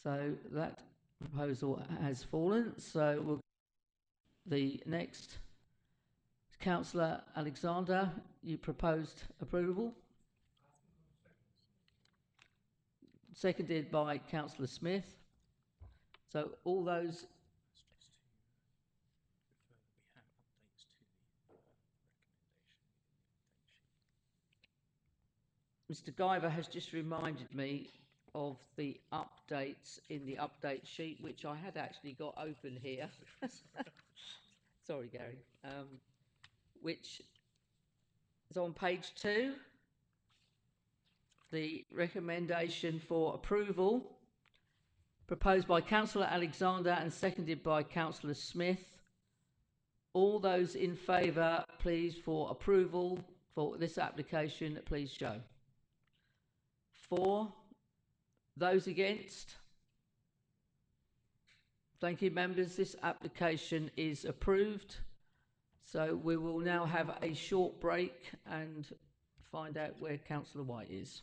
So that proposal has fallen. So the next, Councillor Alexander, you proposed approval. Seconded by Councillor Smith. So all those. Mr. Guyver has just reminded me of the updates in the update sheet, which I had actually got open here. Sorry, Gary. Which is on page 2. The recommendation for approval, proposed by Councillor Alexander and seconded by Councillor Smith. All those in favour, please, for approval for this application, please show. 4. Those against? Thank you, members. This application is approved. So we will now have a short break and find out where Councillor White is.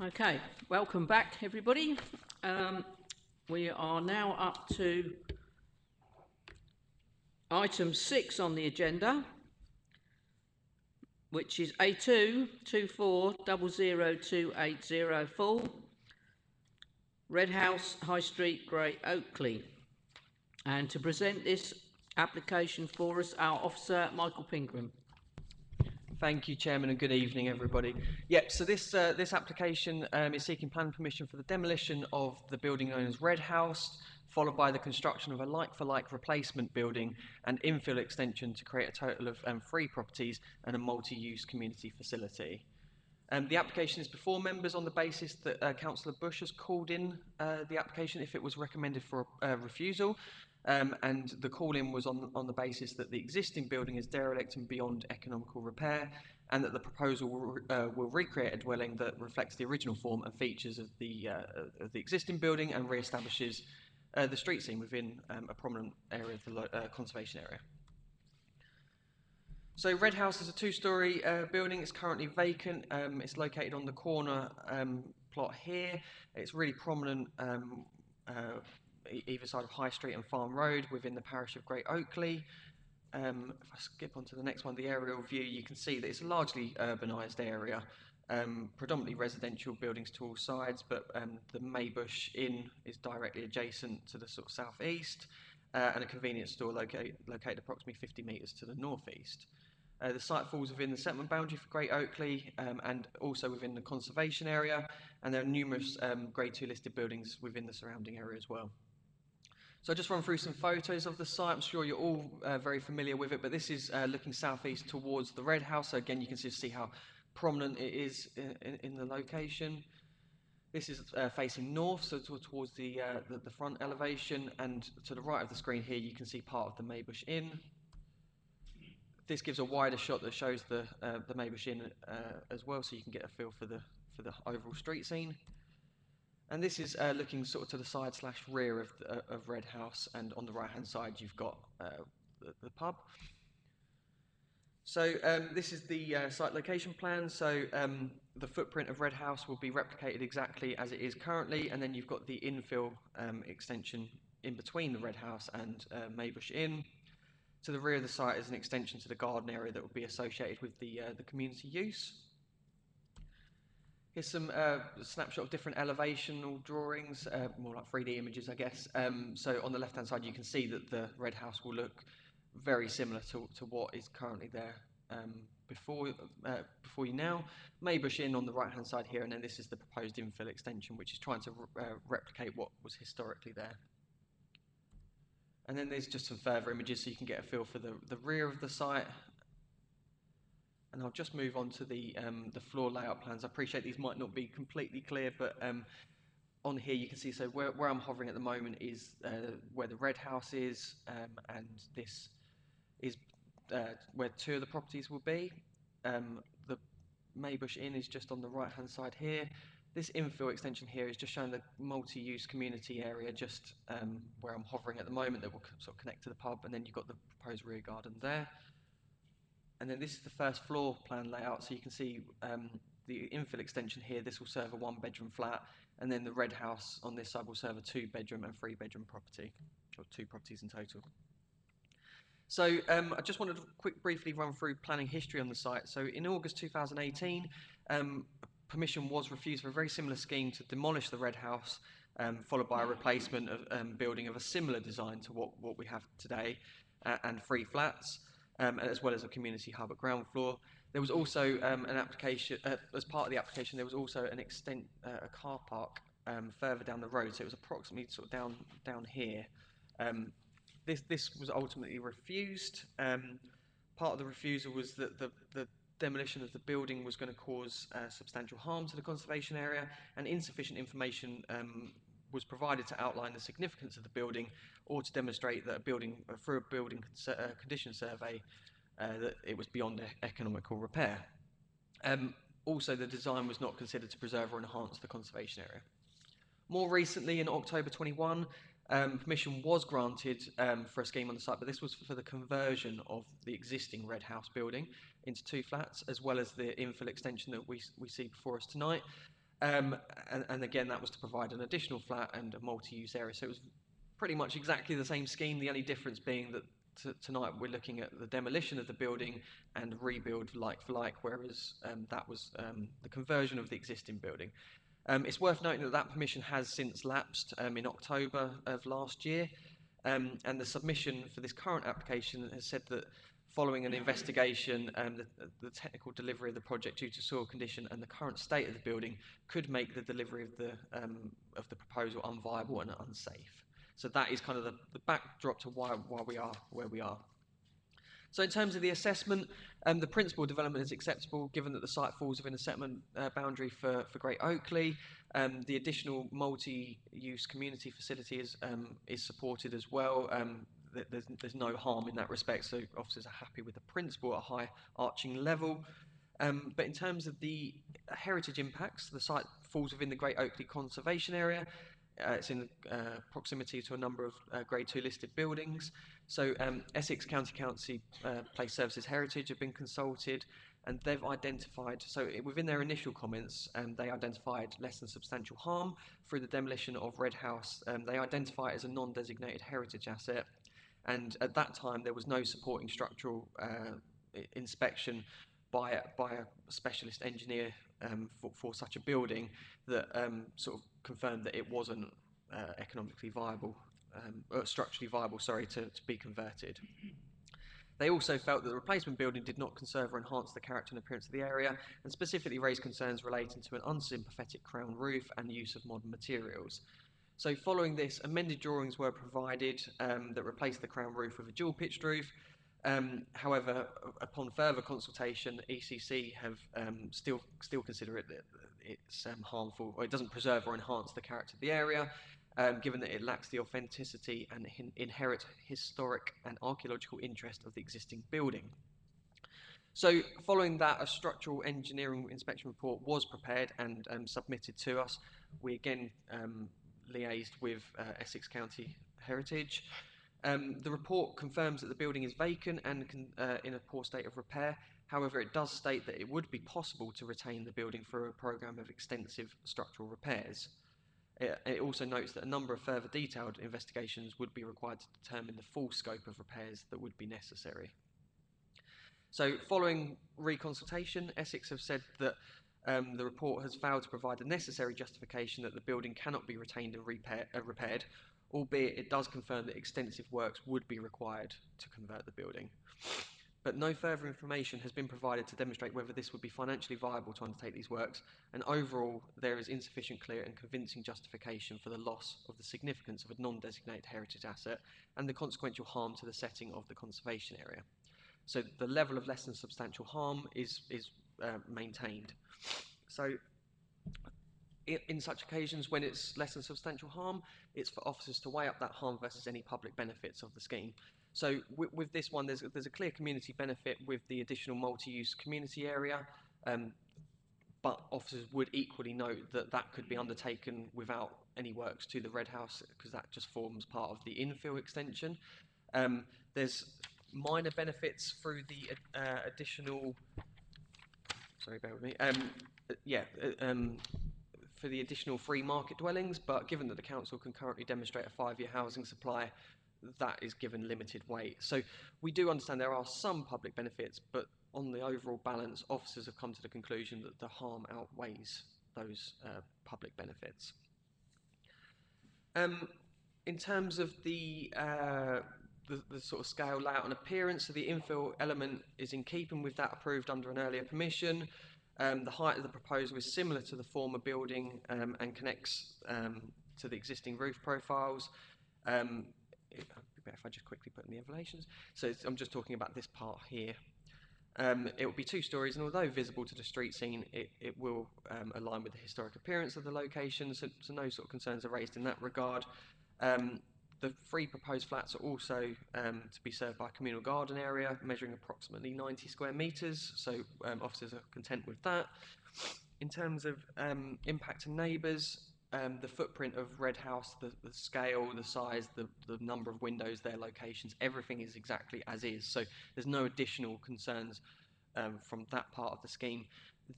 Okay, welcome back everybody. We are now up to item 6 on the agenda, which is A2 24002804 Red House High Street, Great Oakley. And to present this application for us, our officer Michael Pingram. Thank you, Chairman, and good evening, everybody. Yep, so this application is seeking planning permission for the demolition of the building known as Red House, followed by the construction of a like-for-like replacement building and infill extension to create a total of 3 properties and a multi-use community facility. The application is before members on the basis that Councillor Bush has called in the application if it was recommended for refusal. And the call-in was on the basis that the existing building is derelict and beyond economical repair, and that the proposal will recreate a dwelling that reflects the original form and features of the existing building and re-establishes the street scene within a prominent area of the conservation area. So Red House is a 2-storey building. It's currently vacant. It's located on the corner plot here. It's really prominent either side of High Street and Farm Road within the parish of Great Oakley. If I skip on to the next one, the aerial view, you can see that it's a largely urbanised area, predominantly residential buildings to all sides, but the Maybush Inn is directly adjacent to the sort of southeast, and a convenience store located approximately 50 metres to the northeast. The site falls within the settlement boundary for Great Oakley and also within the conservation area, and there are numerous Grade 2 listed buildings within the surrounding area as well. So I'll just run through some photos of the site. I'm sure you're all very familiar with it, but this is looking southeast towards the Red House. So again, you can just see how prominent it is in the location. This is facing north, so towards the front elevation, and to the right of the screen here, you can see part of the Maybush Inn. This gives a wider shot that shows the Maybush Inn as well, so you can get a feel for the overall street scene. And this is looking sort of to the side / rear of Red House, and on the right hand side you've got the pub. So this is the site location plan. So the footprint of Red House will be replicated exactly as it is currently, and then you've got the infill extension in between the Red House and Maybush Inn. To the rear of the site is an extension to the garden area that will be associated with the community use. Here's some snapshot of different elevational drawings, more like 3D images, I guess. So on the left-hand side, you can see that the Red House will look very similar to what is currently there before you now. Maybush Inn on the right-hand side here, and then this is the proposed infill extension, which is trying to replicate what was historically there. And then there's just some further images so you can get a feel for the rear of the site. And I'll just move on to the floor layout plans. I appreciate these might not be completely clear, but on here you can see, so where I'm hovering at the moment is where the Red House is, and this is where 2 of the properties will be. The Maybush Inn is just on the right hand side here. This infill extension here is just showing the multi-use community area just where I'm hovering at the moment that will sort of connect to the pub, and then you've got the proposed rear garden there. And then this is the first floor plan layout, so you can see the infill extension here. This will serve a 1-bedroom flat, and then the Red House on this side will serve a 2-bedroom and 3-bedroom property, or 2 properties in total. So I just wanted to briefly run through planning history on the site. So in August 2018, permission was refused for a very similar scheme to demolish the Red House, followed by a replacement of building of a similar design to what we have today, and 3 flats. As well as a community hub at ground floor. There was also an application, as part of the application, there was also a car park further down the road, so it was approximately sort of down here. This was ultimately refused. Part of the refusal was that the demolition of the building was going to cause substantial harm to the conservation area, and insufficient information was provided to outline the significance of the building, or to demonstrate that through a building condition survey, that it was beyond economical repair. Also, the design was not considered to preserve or enhance the conservation area. More recently, in October 21, permission was granted for a scheme on the site, but this was for the conversion of the existing Red House building into 2 flats, as well as the infill extension that we see before us tonight. And again, that was to provide an additional flat and a multi-use area. So it was pretty much exactly the same scheme, the only difference being that tonight we're looking at the demolition of the building and rebuild like for like, whereas that was the conversion of the existing building. It's worth noting that that permission has since lapsed in October of last year, and the submission for this current application has said that following an investigation, the technical delivery of the project due to soil condition and the current state of the building could make the delivery of the proposal unviable and unsafe. So that is kind of the backdrop to why we are where we are. So in terms of the assessment, the principal development is acceptable given that the site falls within a settlement boundary for Great Oakley. The additional multi-use community facility is supported as well. There's no harm in that respect, so officers are happy with the principle at a high arching level. But in terms of the heritage impacts, the site falls within the Great Oakley Conservation Area. It's in proximity to a number of Grade 2 listed buildings. So Essex County Place Services Heritage have been consulted, and they've identified, so within their initial comments, they identified less than substantial harm through the demolition of Red House. They identify it as a non-designated heritage asset, and at that time there was no supporting structural inspection by a specialist engineer for such a building that sort of confirmed that it wasn't economically viable, structurally viable, sorry, to be converted. They also felt that the replacement building did not conserve or enhance the character and appearance of the area, and specifically raised concerns relating to an unsympathetic crown roof and the use of modern materials. So following this, amended drawings were provided that replaced the crown roof with a dual pitched roof. However, upon further consultation, ECC have still consider it that it's harmful, or it doesn't preserve or enhance the character of the area, given that it lacks the authenticity and inherent historic and archaeological interest of the existing building. So following that, a structural engineering inspection report was prepared and submitted to us. We again liaised with Essex County Heritage. The report confirms that the building is vacant and in a poor state of repair. However, it does state that it would be possible to retain the building for a programme of extensive structural repairs. It also notes that a number of further detailed investigations would be required to determine the full scope of repairs that would be necessary. So following reconsultation, Essex have said that the report has failed to provide the necessary justification that the building cannot be retained and repaired, albeit it does confirm that extensive works would be required to convert the building. But no further information has been provided to demonstrate whether this would be financially viable to undertake these works, and overall there is insufficient, clear and convincing justification for the loss of the significance of a non-designated heritage asset and the consequential harm to the setting of the conservation area. So the level of less than substantial harm is maintained. So in such occasions, when it's less than substantial harm, it's for officers to weigh up that harm versus any public benefits of the scheme. So with this one, there's a clear community benefit with the additional multi-use community area, but officers would equally note that that could be undertaken without any works to the Red House, because that just forms part of the infill extension. There's minor benefits through the additional, sorry, bear with me, for the additional free market dwellings, but given that the council can currently demonstrate a 5-year housing supply, that is given limited weight. So we do understand there are some public benefits, but on the overall balance, officers have come to the conclusion that the harm outweighs those public benefits. In terms of the sort of scale, layout and appearance, so the infill element is in keeping with that approved under an earlier permission. The height of the proposal is similar to the former building and connects to the existing roof profiles. If I just quickly put in the elevations. So I'm just talking about this part here. It will be 2 stories, and although visible to the street scene, it will align with the historic appearance of the location, so no sort of concerns are raised in that regard. The 3 proposed flats are also to be served by a communal garden area measuring approximately 90 square metres, so officers are content with that. In terms of impact to neighbours, the footprint of Red House, the scale, the size, the number of windows, their locations, everything is exactly as is, so there's no additional concerns from that part of the scheme.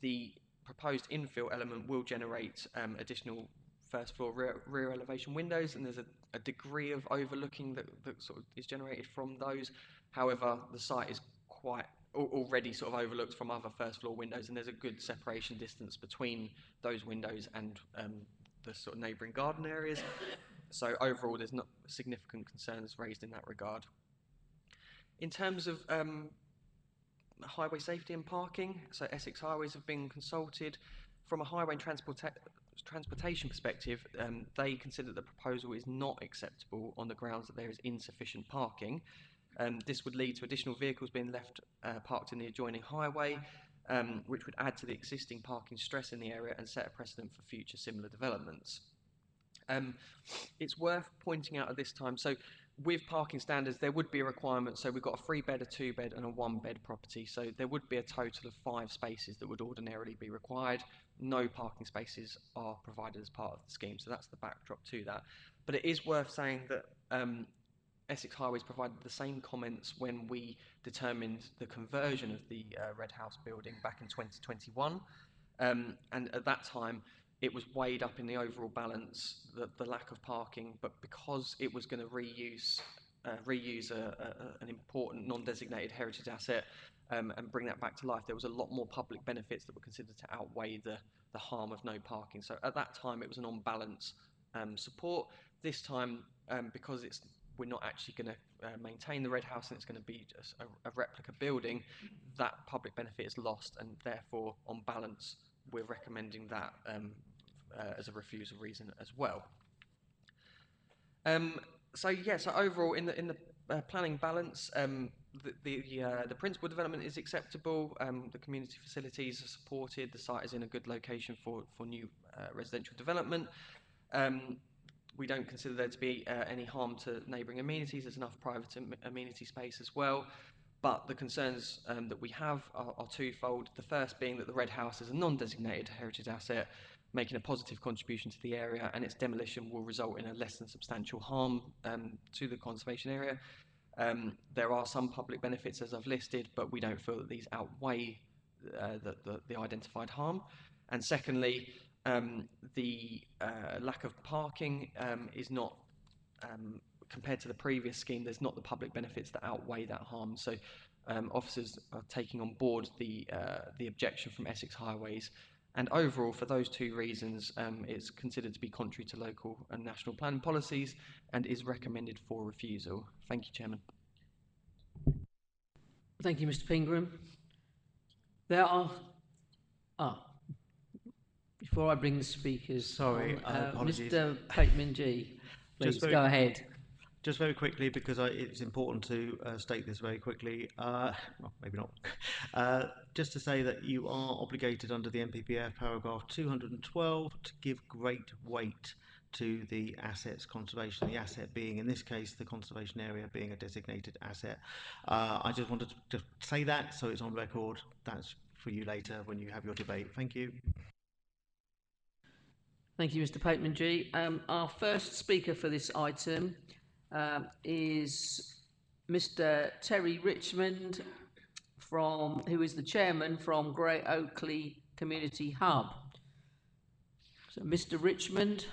The proposed infill element will generate additional first floor rear elevation windows, and there's a degree of overlooking that sort of is generated from those. However, the site is quite already sort of overlooked from other first floor windows, and there's a good separation distance between those windows and the sort of neighbouring garden areas. So overall, there's not significant concerns raised in that regard. In terms of highway safety and parking, so Essex Highways have been consulted. From a highway and transportation perspective, they consider the proposal is not acceptable on the grounds that there is insufficient parking. This would lead to additional vehicles being left parked in the adjoining highway, which would add to the existing parking stress in the area and set a precedent for future similar developments. It's worth pointing out at this time, so with parking standards, there would be a requirement. So we've got a 3-bed, a 2-bed, and a 1-bed property. So there would be a total of 5 spaces that would ordinarily be required. No parking spaces are provided as part of the scheme. So that's the backdrop to that. But it is worth saying that Essex Highways provided the same comments when we determined the conversion of the Red House building back in 2021. And at that time, it was weighed up in the overall balance, the lack of parking, but because it was going to reuse an important non-designated heritage asset and bring that back to life, there was a lot more public benefits that were considered to outweigh the harm of no parking. So at that time, it was an on-balance support. This time, because we're not actually going to maintain the Red House and it's going to be just a replica building, that public benefit is lost, and therefore, on balance, we're recommending that as a refusal reason as well. So overall, in the planning balance, the principal development is acceptable. The community facilities are supported. The site is in a good location for new residential development. We don't consider there to be any harm to neighbouring amenities. There's enough private amenity space as well. But the concerns that we have are twofold. The first being that the Red House is a non-designated heritage asset, making a positive contribution to the area, and its demolition will result in a less than substantial harm to the conservation area. There are some public benefits, as I've listed, but we don't feel that these outweigh the identified harm. And secondly, the lack of parking is not, compared to the previous scheme, there's not the public benefits that outweigh that harm. So officers are taking on board the objection from Essex Highways. And overall, for those two reasons, it's considered to be contrary to local and national planning policies and is recommended for refusal. Thank you, Chairman. Thank you, Mr. Pingram. There are... before I bring the speakers... Sorry, apologies. Mr. Pateman-G, please go ahead. Just very quickly, because it's important to state this very quickly, well, maybe not, just to say that you are obligated under the NPPF paragraph 212 to give great weight to the asset's conservation, the asset being, in this case, the conservation area being a designated asset. I just wanted to just say that so it's on record. That's for you later when you have your debate. Thank you. Thank you, Mr. Pateman-G. Our first speaker for this item is Mr. Terry Richmond, who is the chairman from Great Oakley Community Hub. So, Mr. Richmond,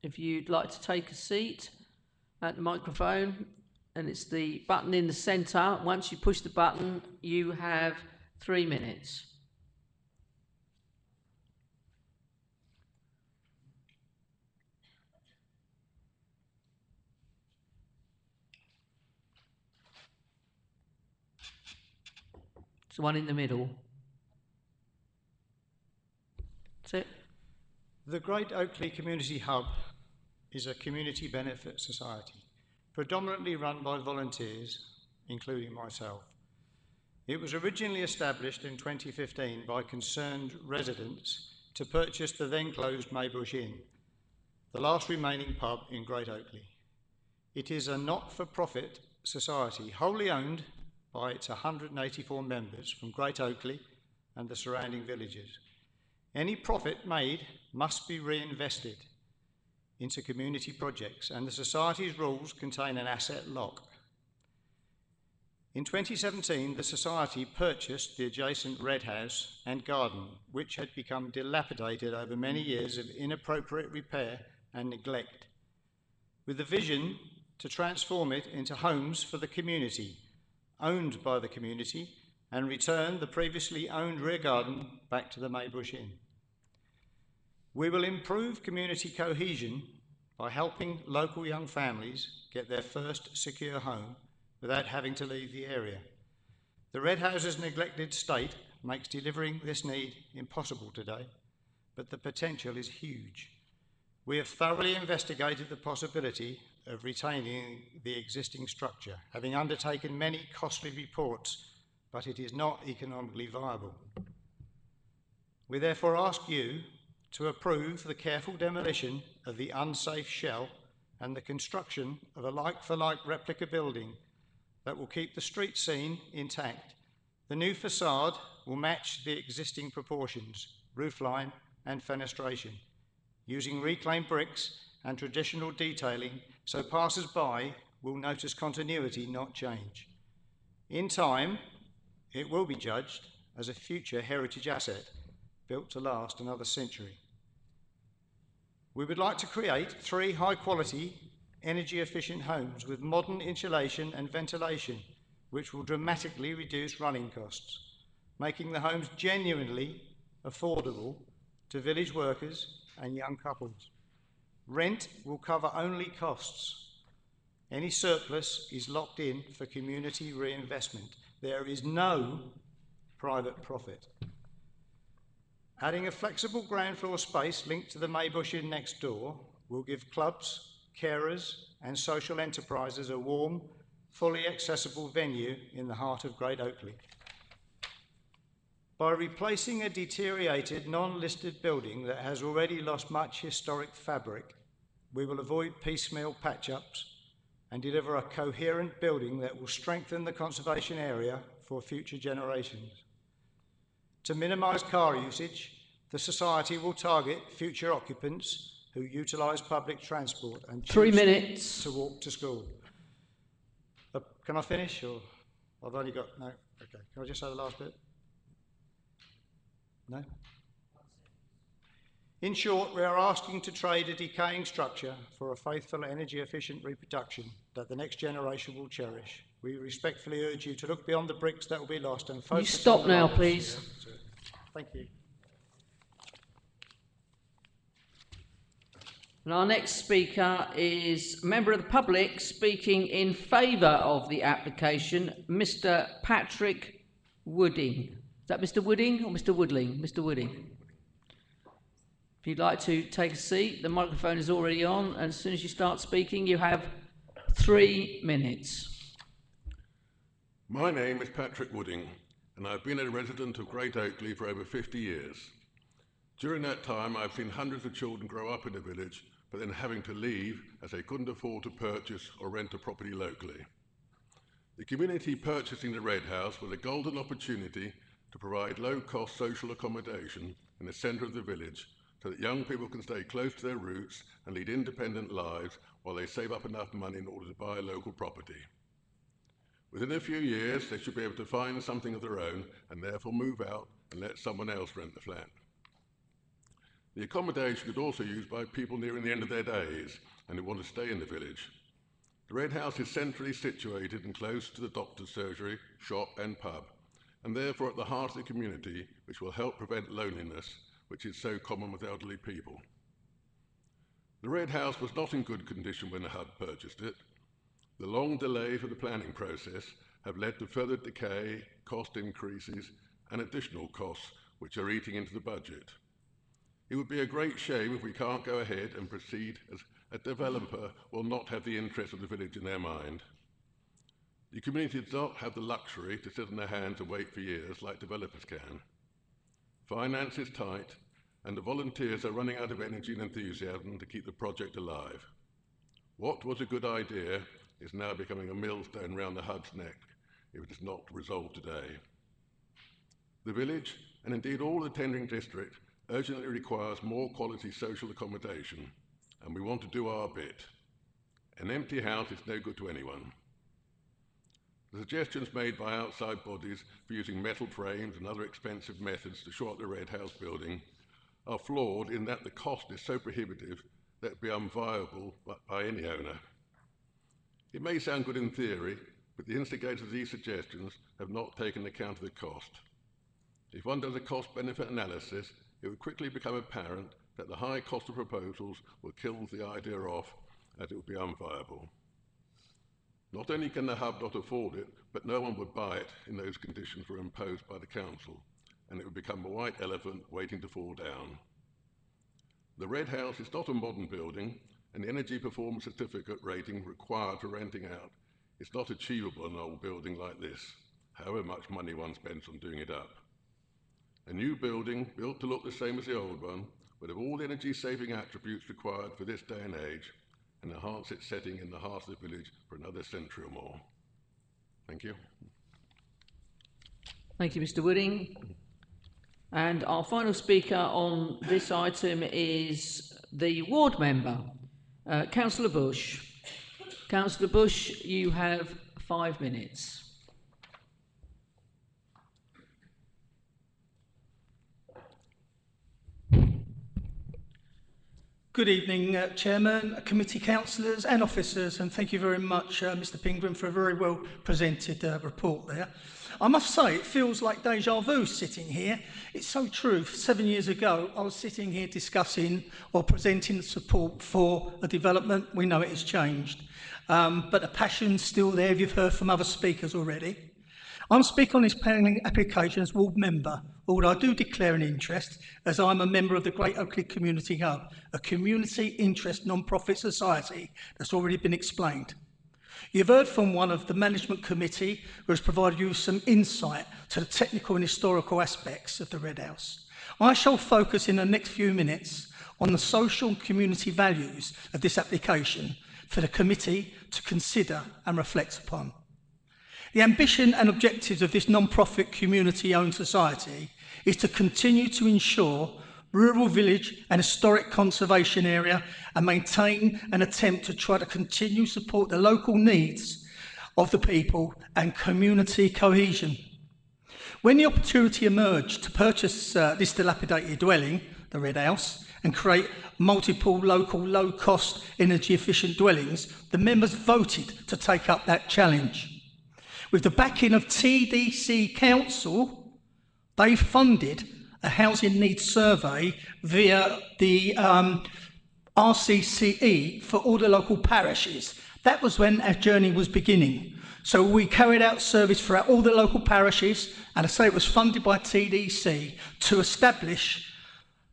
if you'd like to take a seat at the microphone, and it's the button in the centre. Once you push the button, you have 3 minutes. It's the one in the middle. That's it. The Great Oakley Community Hub is a community benefit society, predominantly run by volunteers, including myself. It was originally established in 2015 by concerned residents to purchase the then closed Maybush Inn, the last remaining pub in Great Oakley. It is a not-for-profit society wholly owned by its 184 members from Great Oakley and the surrounding villages. Any profit made must be reinvested into community projects, and the society's rules contain an asset lock. In 2017, the Society purchased the adjacent Red House and garden, which had become dilapidated over many years of inappropriate repair and neglect, with the vision to transform it into homes for the community, owned by the community, and return the previously owned rear garden back to the Maybush Inn. We will improve community cohesion by helping local young families get their first secure home without having to leave the area. The Red House's neglected state makes delivering this need impossible today, but the potential is huge. We have thoroughly investigated the possibility of retaining the existing structure, having undertaken many costly reports, but it is not economically viable. We therefore ask you to approve the careful demolition of the unsafe shell and the construction of a like-for-like replica building that will keep the street scene intact. The new facade will match the existing proportions, roofline and fenestration, using reclaimed bricks and traditional detailing so passers-by will notice continuity, not change. In time, it will be judged as a future heritage asset built to last another century. We would like to create 3 high-quality, energy-efficient homes with modern insulation and ventilation, which will dramatically reduce running costs, making the homes genuinely affordable to village workers and young couples. Rent will cover only costs. Any surplus is locked in for community reinvestment. There is no private profit. Adding a flexible ground floor space linked to the Maybush Inn next door will give clubs, carers and social enterprises a warm, fully accessible venue in the heart of Great Oakley. By replacing a deteriorated, non-listed building that has already lost much historic fabric, we will avoid piecemeal patch-ups and deliver a coherent building that will strengthen the conservation area for future generations. To minimise car usage, the Society will target future occupants who utilise public transport and 3 minutes to walk to school. Can I finish, or I've only got, no? Okay, can I just say the last bit? No? In short, we are asking to trade a decaying structure for a faithful, energy-efficient reproduction that the next generation will cherish. We respectfully urge you to look beyond the bricks that will be lost and focus on the Can you stop now, lives. please? Yeah, thank you. And our next speaker is a member of the public speaking in favour of the application, Mr. Patrick Wooding. Is that Mr. Wooding or Mr. Woodling? Mr. Wooding. If you'd like to take a seat, the microphone is already on, and as soon as you start speaking, you have 3 minutes. My name is Patrick Wooding, and I've been a resident of Great Oakley for over 50 years. During that time, I've seen hundreds of children grow up in the village, but then having to leave as they couldn't afford to purchase or rent a property locally. The community purchasing the Red House was a golden opportunity to provide low-cost social accommodation in the centre of the village so that young people can stay close to their roots and lead independent lives while they save up enough money in order to buy local property. Within a few years, they should be able to find something of their own and therefore move out and let someone else rent the flat. The accommodation could also be used by people nearing the end of their days and who want to stay in the village. The Red House is centrally situated and close to the doctor's surgery, shop and pub, and therefore at the heart of the community, which will help prevent loneliness, which is so common with elderly people. The Red House was not in good condition when the HUD purchased it. The long delay for the planning process have led to further decay, cost increases and additional costs which are eating into the budget. It would be a great shame if we can't go ahead and proceed, as a developer will not have the interest of the village in their mind. The community does not have the luxury to sit on their hands and wait for years like developers can. Finance is tight, and the volunteers are running out of energy and enthusiasm to keep the project alive. What was a good idea is now becoming a millstone round the HUD's neck if it is not resolved today. The village, and indeed all the tendering district, urgently requires more quality social accommodation, and we want to do our bit. An empty house is no good to anyone. The suggestions made by outside bodies for using metal frames and other expensive methods to shore up the Red House building are flawed in that the cost is so prohibitive that it would be unviable by any owner. It may sound good in theory, but the instigators of these suggestions have not taken account of the cost. If one does a cost-benefit analysis, it would quickly become apparent that the high cost of proposals will kill the idea off, as it would be unviable. Not only can the hub not afford it, but no one would buy it in those conditions were imposed by the council, and it would become a white elephant waiting to fall down. The Red House is not a modern building, and the energy performance certificate rating required for renting out is not achievable in an old building like this, however much money one spends on doing it up. A new building, built to look the same as the old one, would have all the energy-saving attributes required for this day and age, and enhance its setting in the heart of the village for another century or more. Thank you. Thank you, Mr. Wooding. And our final speaker on this item is the ward member, Councillor Bush. Councillor Bush, you have 5 minutes. Good evening, Chairman, committee councillors and officers, and thank you very much, Mr Pingree, for a very well presented report there. I must say, it feels like deja vu sitting here. It's so true. 7 years ago, I was sitting here discussing or presenting support for a development. We know it has changed, but the passion's still there, if you've heard from other speakers already. I'm speaking on this planning application as ward member, although I do declare an interest as I'm a member of the Great Oakley Community Hub, a community interest non-profit society that's already been explained. You've heard from one of the management committee who has provided you some insight to the technical and historical aspects of the Red House. I shall focus in the next few minutes on the social and community values of this application for the committee to consider and reflect upon. The ambition and objectives of this non-profit community-owned society is to continue to ensure rural village and historic conservation area and maintain an attempt to try to continue to support the local needs of the people and community cohesion. When the opportunity emerged to purchase this dilapidated dwelling, the Red House, and create multiple local low-cost energy-efficient dwellings, the members voted to take up that challenge. With the backing of TDC Council, they funded a housing needs survey via the RCCE for all the local parishes. That was when our journey was beginning. So we carried out service throughout all the local parishes, and I say it was funded by TDC to establish,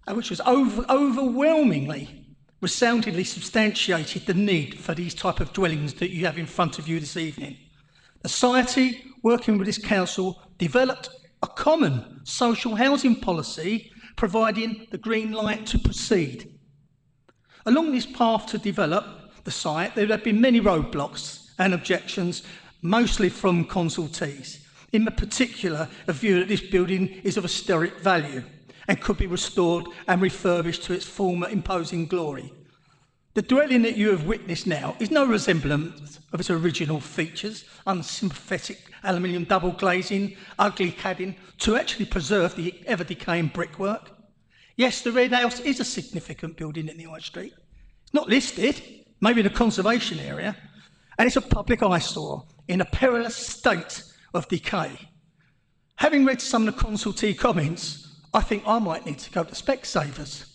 which was overwhelmingly, resoundingly substantiated the need for these type of dwellings that you have in front of you this evening. The society, working with this council, developed a common social housing policy, providing the green light to proceed. Along this path to develop the site, there have been many roadblocks and objections, mostly from consultees. In particular, a view that this building is of historic value and could be restored and refurbished to its former imposing glory. The dwelling that you have witnessed now is no resemblance of its original features, unsympathetic aluminium double glazing, ugly cladding, to actually preserve the ever-decaying brickwork. Yes, the Red House is a significant building in the High Street. It's not listed, maybe in a conservation area, and it's a public eyesore in a perilous state of decay. Having read some of the consultee comments, I think I might need to go to Specsavers.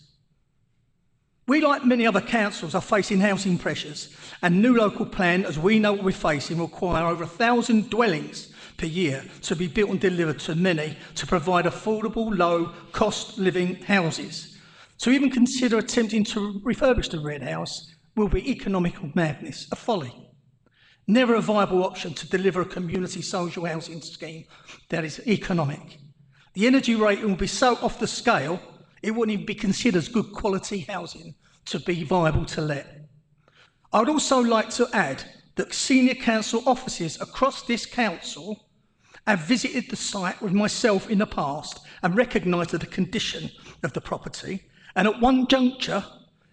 We, like many other councils, are facing housing pressures, and new local plan, as we know what we're facing, will require over 1,000 dwellings per year to be built and delivered to many to provide affordable, low-cost living houses. To even consider attempting to refurbish the Red House will be economical madness, a folly. Never a viable option to deliver a community social housing scheme that is economic. The energy rating will be so off the scale, it wouldn't even be considered as good quality housing to be viable to let. I would also like to add that senior council officers across this council have visited the site with myself in the past and recognised the condition of the property, and at one juncture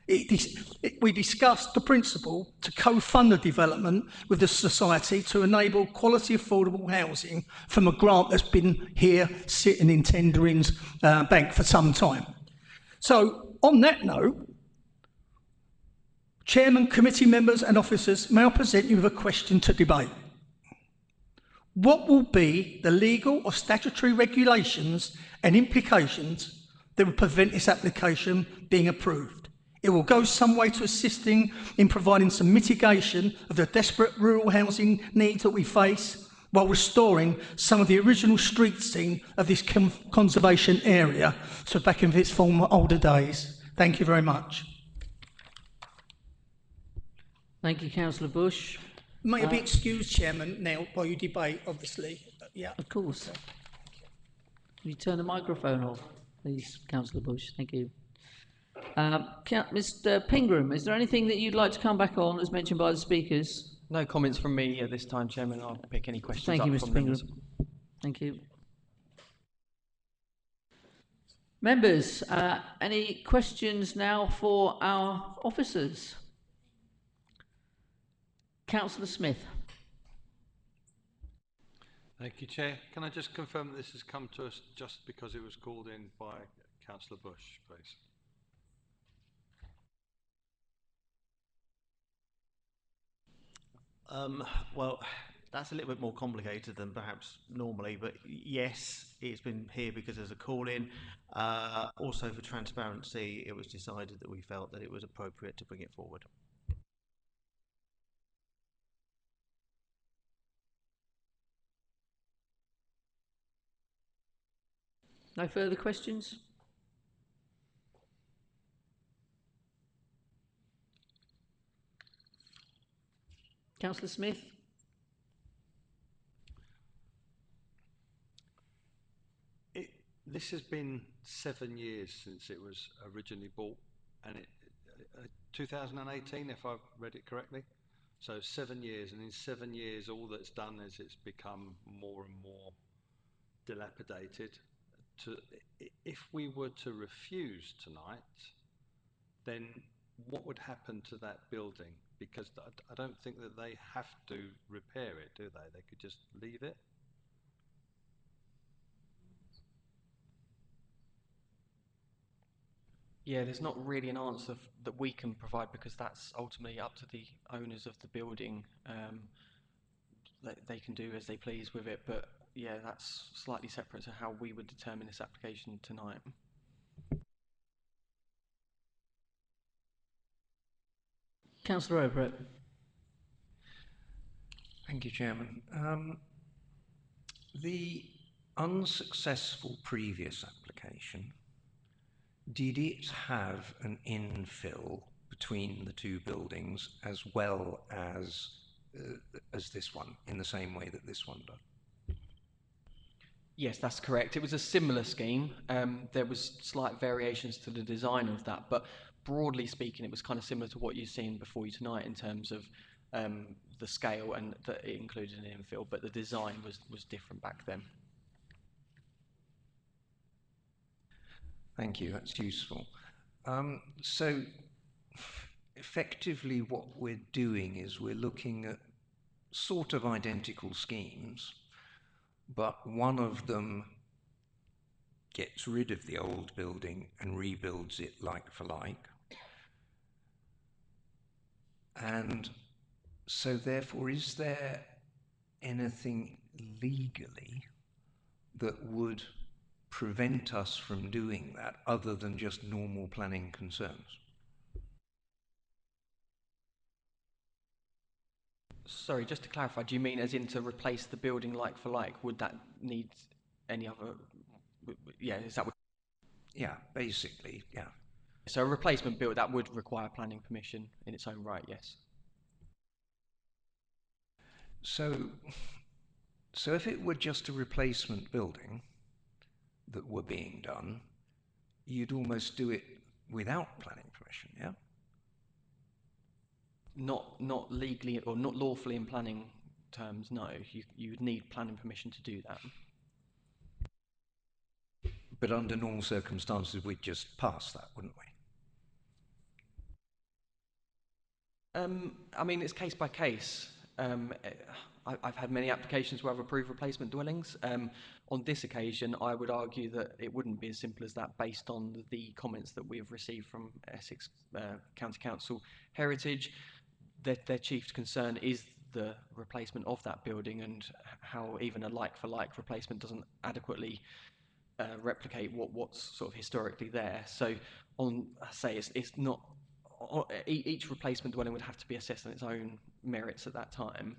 We discussed the principle to co-fund the development with the society to enable quality affordable housing from a grant that's been here sitting in Tendering's bank for some time. So on that note, Chairman, committee members and officers, may I present you with a question to debate? What will be the legal or statutory regulations and implications that will prevent this application being approved? It will go some way to assisting in providing some mitigation of the desperate rural housing needs that we face while restoring some of the original street scene of this conservation area so back in its former older days. Thank you very much. Thank you, Councillor Bush. May I be excused, Chairman, now while you debate, obviously? Yeah. Of course. Can you turn the microphone off, please, Councillor Bush? Thank you. Mr. Pingram, is there anything that you'd like to come back on, as mentioned by the speakers? No comments from me at this time, Chairman. I'll pick any questions Thank you, up Mr. from Pingram. members. Thank you. Members, any questions now for our officers? Councillor Smith. Thank you, Chair. Can I just confirm that this has come to us just because it was called in by Councillor Bush, please? Well, that's a little bit more complicated than perhaps normally, but yes, it's been here because there's a call-in. Also, for transparency, it was decided that we felt that it was appropriate to bring it forward. No further questions? Councillor Smith? This has been 7 years since it was originally bought, and 2018, if I've read it correctly. So 7 years, and in 7 years, all that's done is it's become more and more dilapidated. If we were to refuse tonight, then what would happen to that building? Because I don't think that they have to repair it, do they? They could just leave it. Yeah, there's not really an answer that we can provide because that's ultimately up to the owners of the building. They can do as they please with it, but yeah, that's slightly separate to how we would determine this application tonight. Councillor O'Brien. Thank you, Chairman. The unsuccessful previous application, did it have an infill between the two buildings as well as this one, in the same way that this one does? Yes, that's correct. It was a similar scheme. There was slight variations to the design of that, but broadly speaking, it was kind of similar to what you've seen before you tonight in terms of the scale, and that it included an infill, but the design was different back then. Thank you, that's useful. So effectively what we're doing is we're looking at sort of identical schemes, but one of them gets rid of the old building and rebuilds it like for like. And so therefore, is there anything legally that would prevent us from doing that other than just normal planning concerns? Sorry, just to clarify, do you mean as in to replace the building like for like? Would that need any other, yeah, is that what? Yeah, basically, yeah. So a replacement build, that would require planning permission in its own right, yes. So if it were just a replacement building that were being done, you'd almost do it without planning permission, yeah? Not legally or not lawfully in planning terms, no. You would need planning permission to do that. But under normal circumstances, we'd just pass that, wouldn't we? I mean, it's case by case. I've had many applications where I've approved replacement dwellings. On this occasion, I would argue that it wouldn't be as simple as that based on the comments that we've received from Essex County Council Heritage. Their chief concern is the replacement of that building and how even a like-for-like replacement doesn't adequately replicate what's sort of historically there. So, it's not. Each replacement dwelling would have to be assessed on its own merits at that time.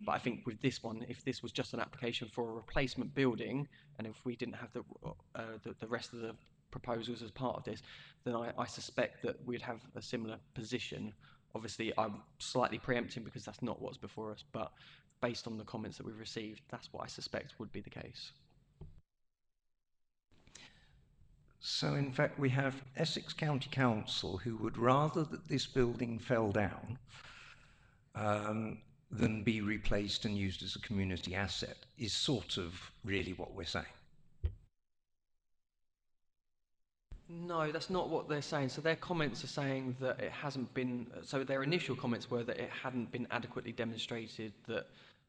But I think with this one, if this was just an application for a replacement building, and if we didn't have the rest of the proposals as part of this, then I suspect that we'd have a similar position. Obviously, I'm slightly preempting because that's not what's before us, but based on the comments that we've received, that's what I suspect would be the case. So in fact, we have Essex County Council who would rather that this building fell down than be replaced and used as a community asset, is sort of really what we're saying. No, that's not what they're saying. So their comments are saying that it hasn't been, so their initial comments were that it hadn't been adequately demonstrated that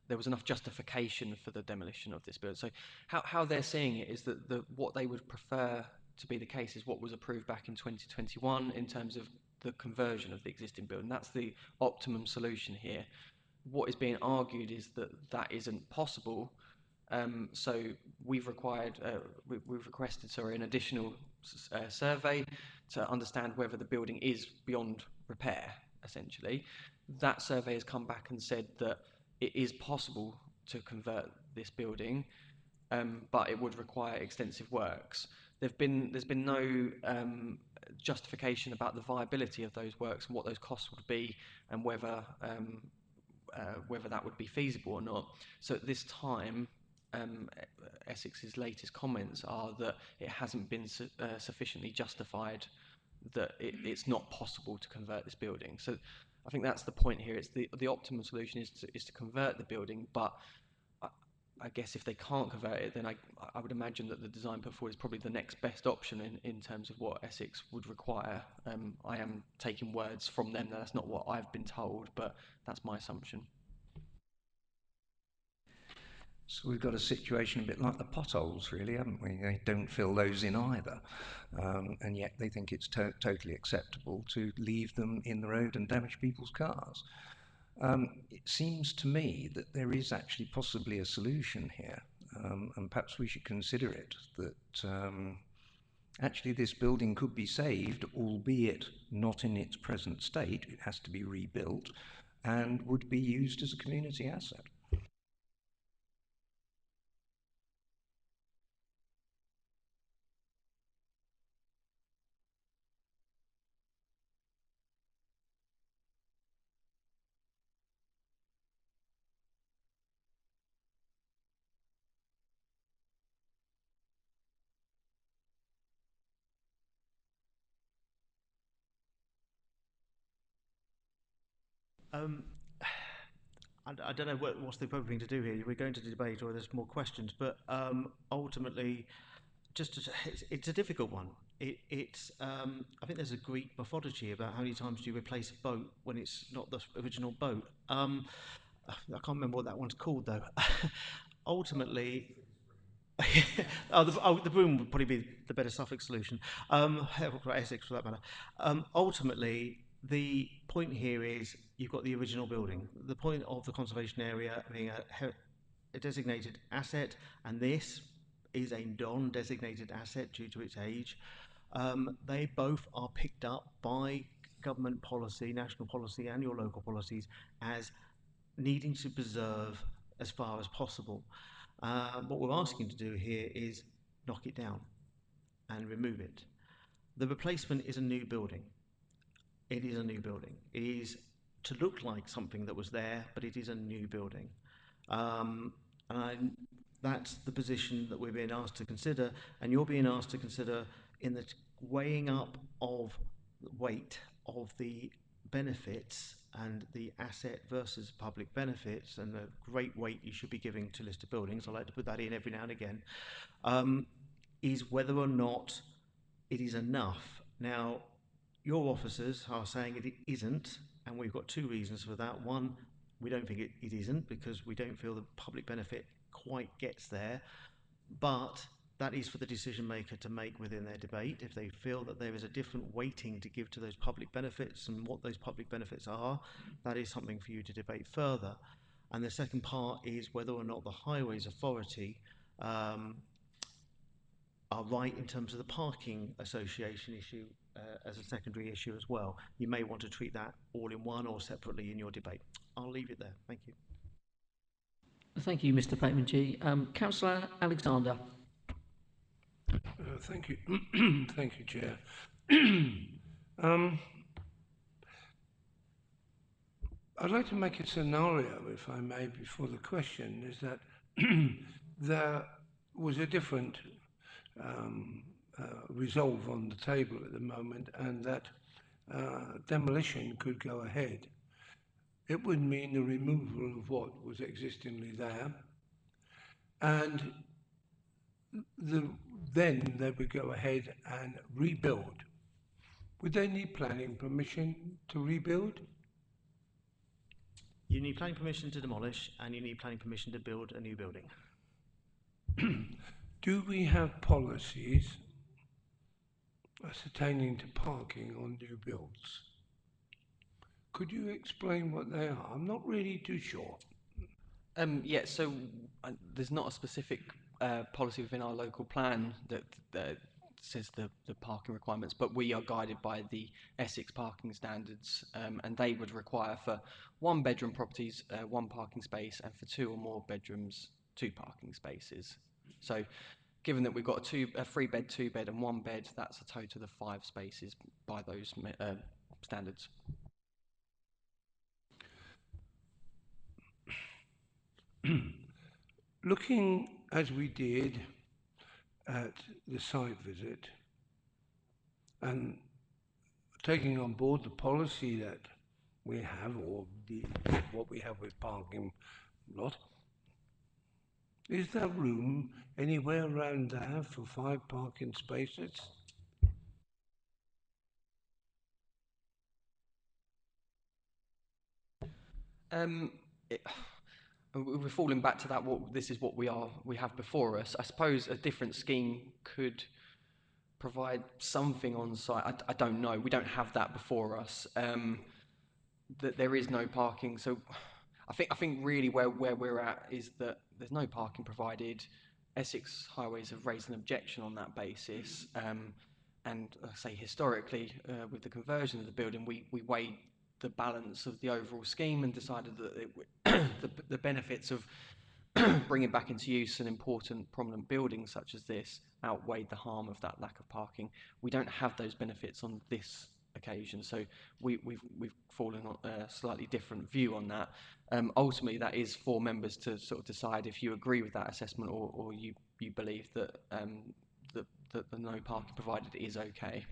there was enough justification for the demolition of this building. So how they're seeing it is that what they would prefer to be the case is what was approved back in 2021 in terms of the conversion of the existing building. That's the optimum solution here. What is being argued is that that isn't possible. So we've requested an additional survey to understand whether the building is beyond repair, essentially. That survey has come back and said that it is possible to convert this building, but it would require extensive works. There's been no justification about the viability of those works and what those costs would be, and whether that would be feasible or not. So at this time, Essex's latest comments are that it hasn't been sufficiently justified that it's not possible to convert this building. So I think that's the point here. It's the optimum solution is to convert the building, but I guess if they can't convert it, then I would imagine that the design put forward is probably the next best option in terms of what Essex would require. I am taking words from them. That's not what I've been told, but that's my assumption. So we've got a situation a bit like the potholes, really, haven't we? They don't fill those in either, and yet they think it's totally acceptable to leave them in the road and damage people's cars. It seems to me that there is actually possibly a solution here, and perhaps we should consider it, that actually this building could be saved, albeit not in its present state. It has to be rebuilt and would be used as a community asset. I don't know what's the appropriate thing to do here. We're going to debate, or there's more questions, but ultimately, it's a difficult one. I think there's a Greek mythology about how many times do you replace a boat when it's not the original boat. I can't remember what that one's called though. Ultimately, the broom would probably be the better Suffolk solution. Essex for that matter. Ultimately, the point here is you've got the original building. The point of the conservation area being a designated asset, and this is a non-designated asset due to its age. They both are picked up by government policy, national policy, and your local policies as needing to preserve as far as possible. What we're asking to do here is knock it down and remove it. The replacement is a new building. It is a new building. It is to look like something that was there, but it is a new building. That's the position that we're being asked to consider, and you're being asked to consider in the weighing up of weight of the benefits and the asset versus public benefits, and the great weight you should be giving to listed buildings. I like to put that in every now and again, is whether or not it is enough. Now, your officers are saying it isn't, And we've got two reasons for that. One, we don't think it isn't, because we don't feel the public benefit quite gets there. But that is for the decision maker to make within their debate. If they feel that there is a different weighting to give to those public benefits and what those public benefits are, that is something for you to debate further. And the second part is whether or not the Highways Authority are right in terms of the parking association issue as a secondary issue as well. You may want to treat that all in one or separately in your debate. I'll leave it there. Thank you. Thank you, Mr. Pateman-G. Councillor Alexander. Thank you. Thank you, Chair. I'd like to make a scenario, if I may, before the question, is that there was a different resolve on the table at the moment, and that demolition could go ahead. It would mean the removal of what was existingly there, and then they would go ahead and rebuild. Would they need planning permission to rebuild? You need planning permission to demolish, and you need planning permission to build a new building. Do we have policies ascertaining to parking on new builds? Could you explain what they are? I'm not really too sure. Yeah, so there's not a specific policy within our local plan that says the parking requirements, but we are guided by the Essex parking standards, and they would require for one-bedroom properties 1 parking space, and for 2 or more bedrooms 2 parking spaces. So given that we've got a 3-bed, 2-bed and 1-bed, that's a total of 5 spaces by those standards. Looking as we did at the site visit and taking on board the policy that we have, or what we have with parking lot, is there room anywhere around there for 5 parking spaces? We're falling back to that. This is what we have before us. I suppose a different scheme could provide something on site. I don't know. We don't have that before us. That there is no parking. So I think really where we're at is that there's no parking provided. Essex Highways have raised an objection on that basis. And I say historically, with the conversion of the building, we weighed the balance of the overall scheme and decided that the benefits of bringing back into use an important prominent building such as this outweighed the harm of that lack of parking. We don't have those benefits on this occasion, so we've fallen on a slightly different view on that. Ultimately, that is for members to sort of decide if you agree with that assessment or you believe that the no parking provided is okay.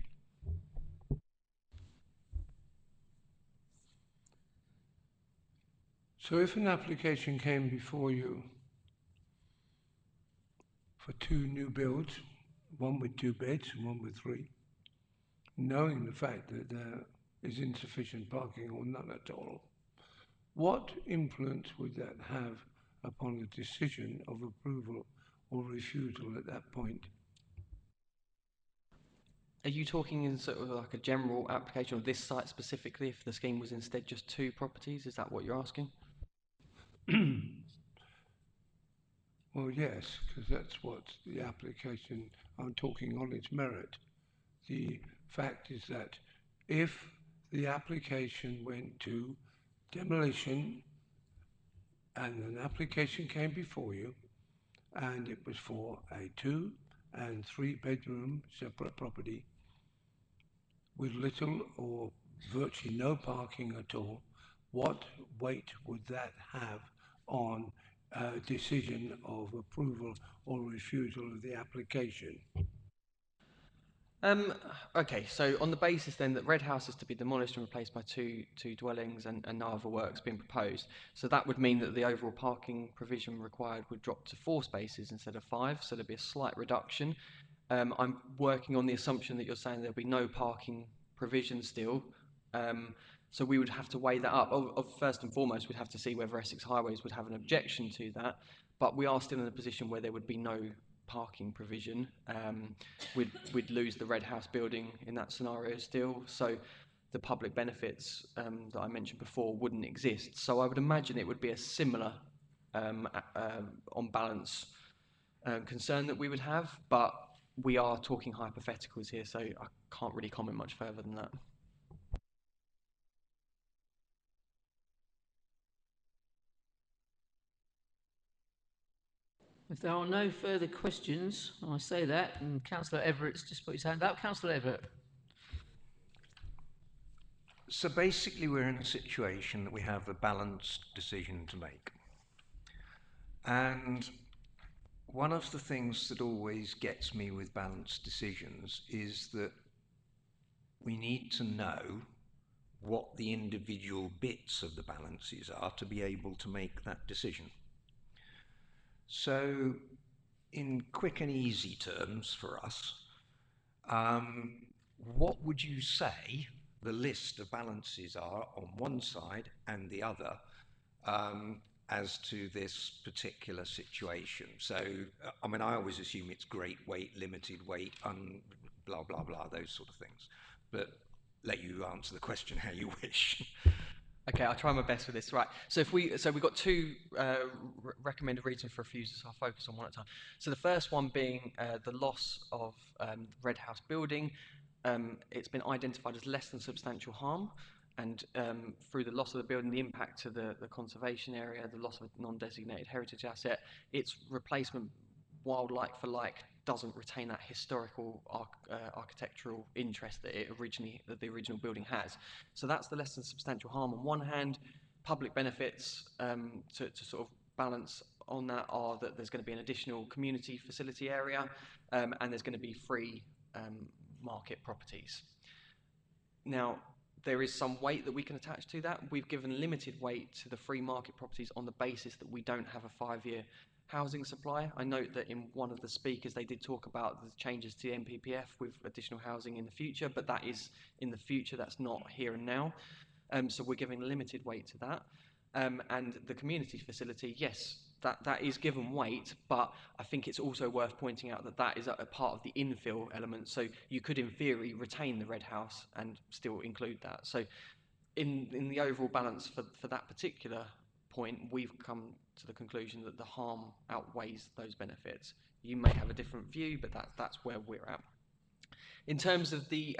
So if an application came before you for 2 new builds, one with 2 beds and one with 3, knowing the fact that there is insufficient parking or none at all, what influence would that have upon the decision of approval or refusal at that point? Are you talking in sort of like a general application of this site specifically, if the scheme was instead just 2 properties? Is that what you're asking? Well, yes, because that's what the application, I'm talking on its merit. The fact is that if the application went to demolition and an application came before you and it was for a 2 and 3 bedroom separate property with little or virtually no parking at all, what weight would that have on a decision of approval or refusal of the application? Okay, so on the basis then that Red House is to be demolished and replaced by two dwellings and no other works being proposed, so that would mean that the overall parking provision required would drop to 4 spaces instead of 5, so there'd be a slight reduction. I'm working on the assumption that you're saying there'll be no parking provision still. So we would have to weigh that up. First and foremost, we'd have to see whether Essex Highways would have an objection to that. But we are still in a position where there would be no parking provision. We'd lose the Red House building in that scenario still. So the public benefits that I mentioned before wouldn't exist. So I would imagine it would be a similar, on balance, concern that we would have. But we are talking hypotheticals here, so I can't really comment much further than that. If there are no further questions, I say that, and Councillor Everett's just put his hand up. Councillor Everett. So basically we're in a situation that we have a balanced decision to make. And one of the things that always gets me with balanced decisions is that we need to know what the individual bits of the balances are to be able to make that decision. So, in quick and easy terms for us, what would you say the list of balances are on one side and the other as to this particular situation? So, I mean, I always assume it's great weight, limited weight, blah, blah, blah, those sort of things. But let you answer the question how you wish. Okay, I'll try my best with this. Right. So we've got two recommended reasons for refusal, so I'll focus on one at a time. So the first one being the loss of Red House building. It's been identified as less than substantial harm, and through the loss of the building, the impact to the conservation area, the loss of a non-designated heritage asset, its replacement, while like for like, doesn't retain that historical architectural interest that the original building has. So that's the less than substantial harm. On one hand, public benefits to sort of balance on that are that there's going to be an additional community facility area, and there's going to be free market properties. Now, there is some weight that we can attach to that. We've given limited weight to the free market properties on the basis that we don't have a 5-year housing supply. I note that in one of the speakers they did talk about the changes to the NPPF with additional housing in the future, but that is in the future, that's not here and now. So we're giving limited weight to that. And the community facility, yes, that is given weight, but I think it's also worth pointing out that that is a part of the infill element. So you could, in theory, retain the Red House and still include that. So in the overall balance for that particular point, we've come to the conclusion that the harm outweighs those benefits. You may have a different view, but that's where we're at. In terms of the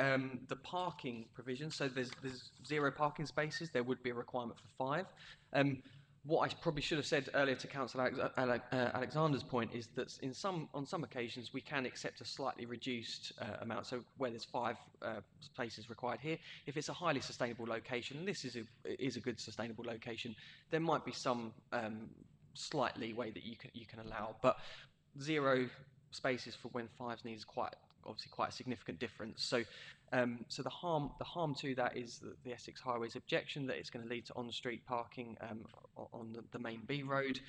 parking provision, so there's 0 parking spaces. There would be a requirement for 5. What I probably should have said earlier to Councillor Alexander's point is that on some occasions we can accept a slightly reduced amount. So where there's 5 places required here, if it's a highly sustainable location, and this is a good sustainable location, there might be some slight leeway that you can allow. But 0 spaces for when 5's needed is obviously quite a significant difference. So the harm to that is the Essex Highways objection that it's going to lead to on-street parking on the main B road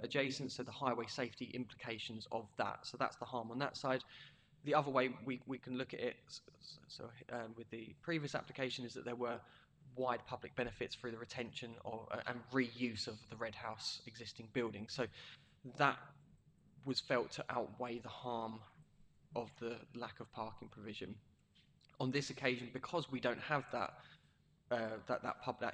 adjacent, so the highway safety implications of that. So that's the harm on that side. The other way we can look at it, with the previous application, is that there were wide public benefits through the retention and reuse of the Red House existing building. So that was felt to outweigh the harm of the lack of parking provision. On this occasion, because we don't have that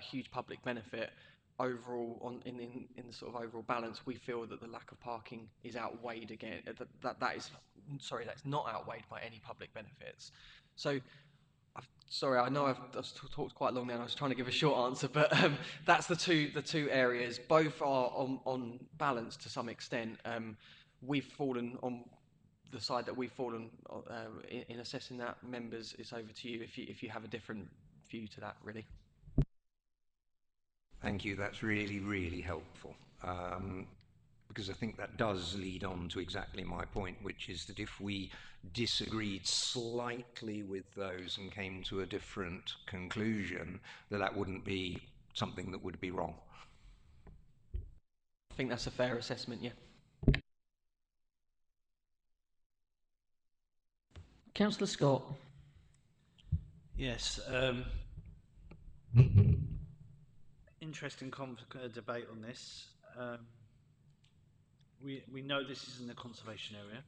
huge public benefit overall in the sort of overall balance, we feel that the lack of parking is outweighed again. That's not outweighed by any public benefits. So, sorry, I know I've talked quite long now, and I was trying to give a short answer, but that's the two areas. Both are on balance to some extent. We've fallen on the side that we've fallen in assessing that. Members, it's over to you if you have a different view to that, really. Thank you, that's really, really helpful. Because I think that does lead on to exactly my point, which is that if we disagreed slightly with those and came to a different conclusion, that wouldn't be something that would be wrong. I think that's a fair assessment, yeah. Councillor Scott. Yes, Interesting debate on this. We know this isn't a conservation area.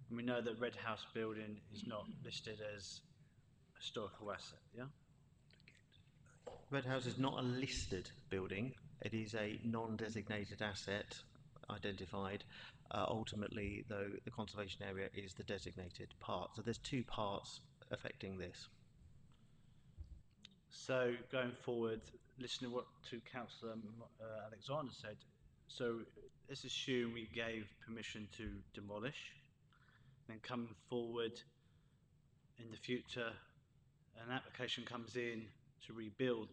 And we know that Red House building is not listed as a historical asset, yeah? Red House is not a listed building. It is a non-designated asset identified. Ultimately, though, the conservation area is the designated part. So there's two parts affecting this. So going forward, listening to Councillor Alexander said, so let's assume we gave permission to demolish, then coming forward in the future, an application comes in to rebuild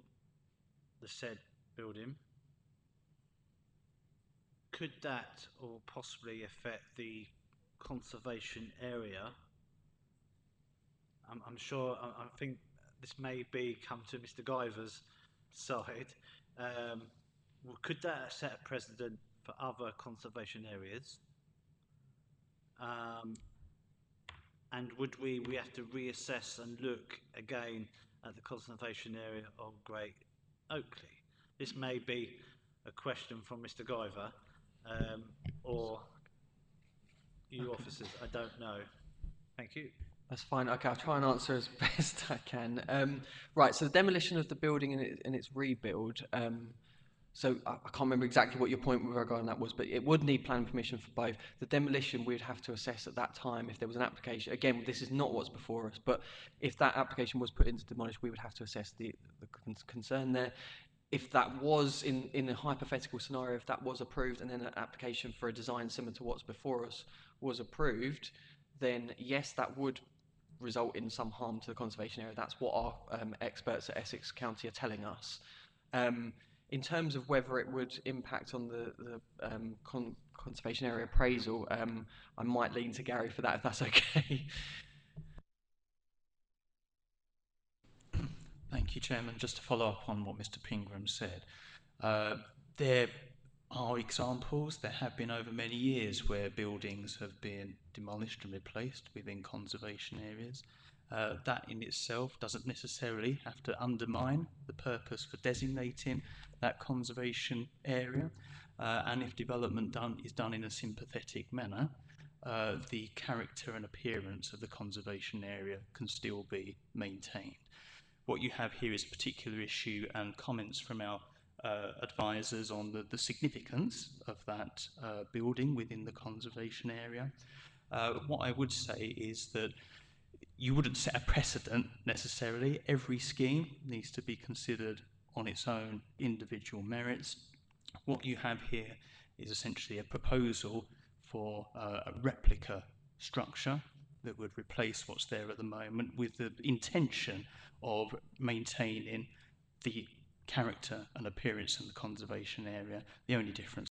the said building. Could that or possibly affect the conservation area? I'm sure, I think this may come to Mr. Guyver's side. Could that set a precedent for other conservation areas? And would we have to reassess and look again at the conservation area of Great Oakley? This may be a question from Mr. Guyver, or you officers, I don't know. Thank you. That's fine. Okay, I'll try and answer as best I can. Right, so the demolition of the building and its rebuild. So I can't remember exactly what your point with regard to that was, but it would need planning permission for both. The demolition we'd have to assess at that time if there was an application. Again, this is not what's before us, but if that application was put in to demolish, we would have to assess the concern there. If that was, in a hypothetical scenario, if that was approved and then an application for a design similar to what's before us was approved, then yes, that would result in some harm to the conservation area. That's what our experts at Essex County are telling us. In terms of whether it would impact on the conservation area appraisal, I might lean to Gary for that, if that's okay. Thank you, Chairman. Just to follow up on what Mr. Pingram said, there are examples, there have been over many years, where buildings have been demolished and replaced within conservation areas. That in itself doesn't necessarily have to undermine the purpose for designating that conservation area, and if development is done in a sympathetic manner, the character and appearance of the conservation area can still be maintained. What you have here is a particular issue and comments from our advisors on the significance of that building within the conservation area. What I would say is that you wouldn't set a precedent necessarily. Every scheme needs to be considered on its own individual merits. What you have here is essentially a proposal for a replica structure that would replace what's there at the moment, with the intention of maintaining the character and appearance in the conservation area. The only difference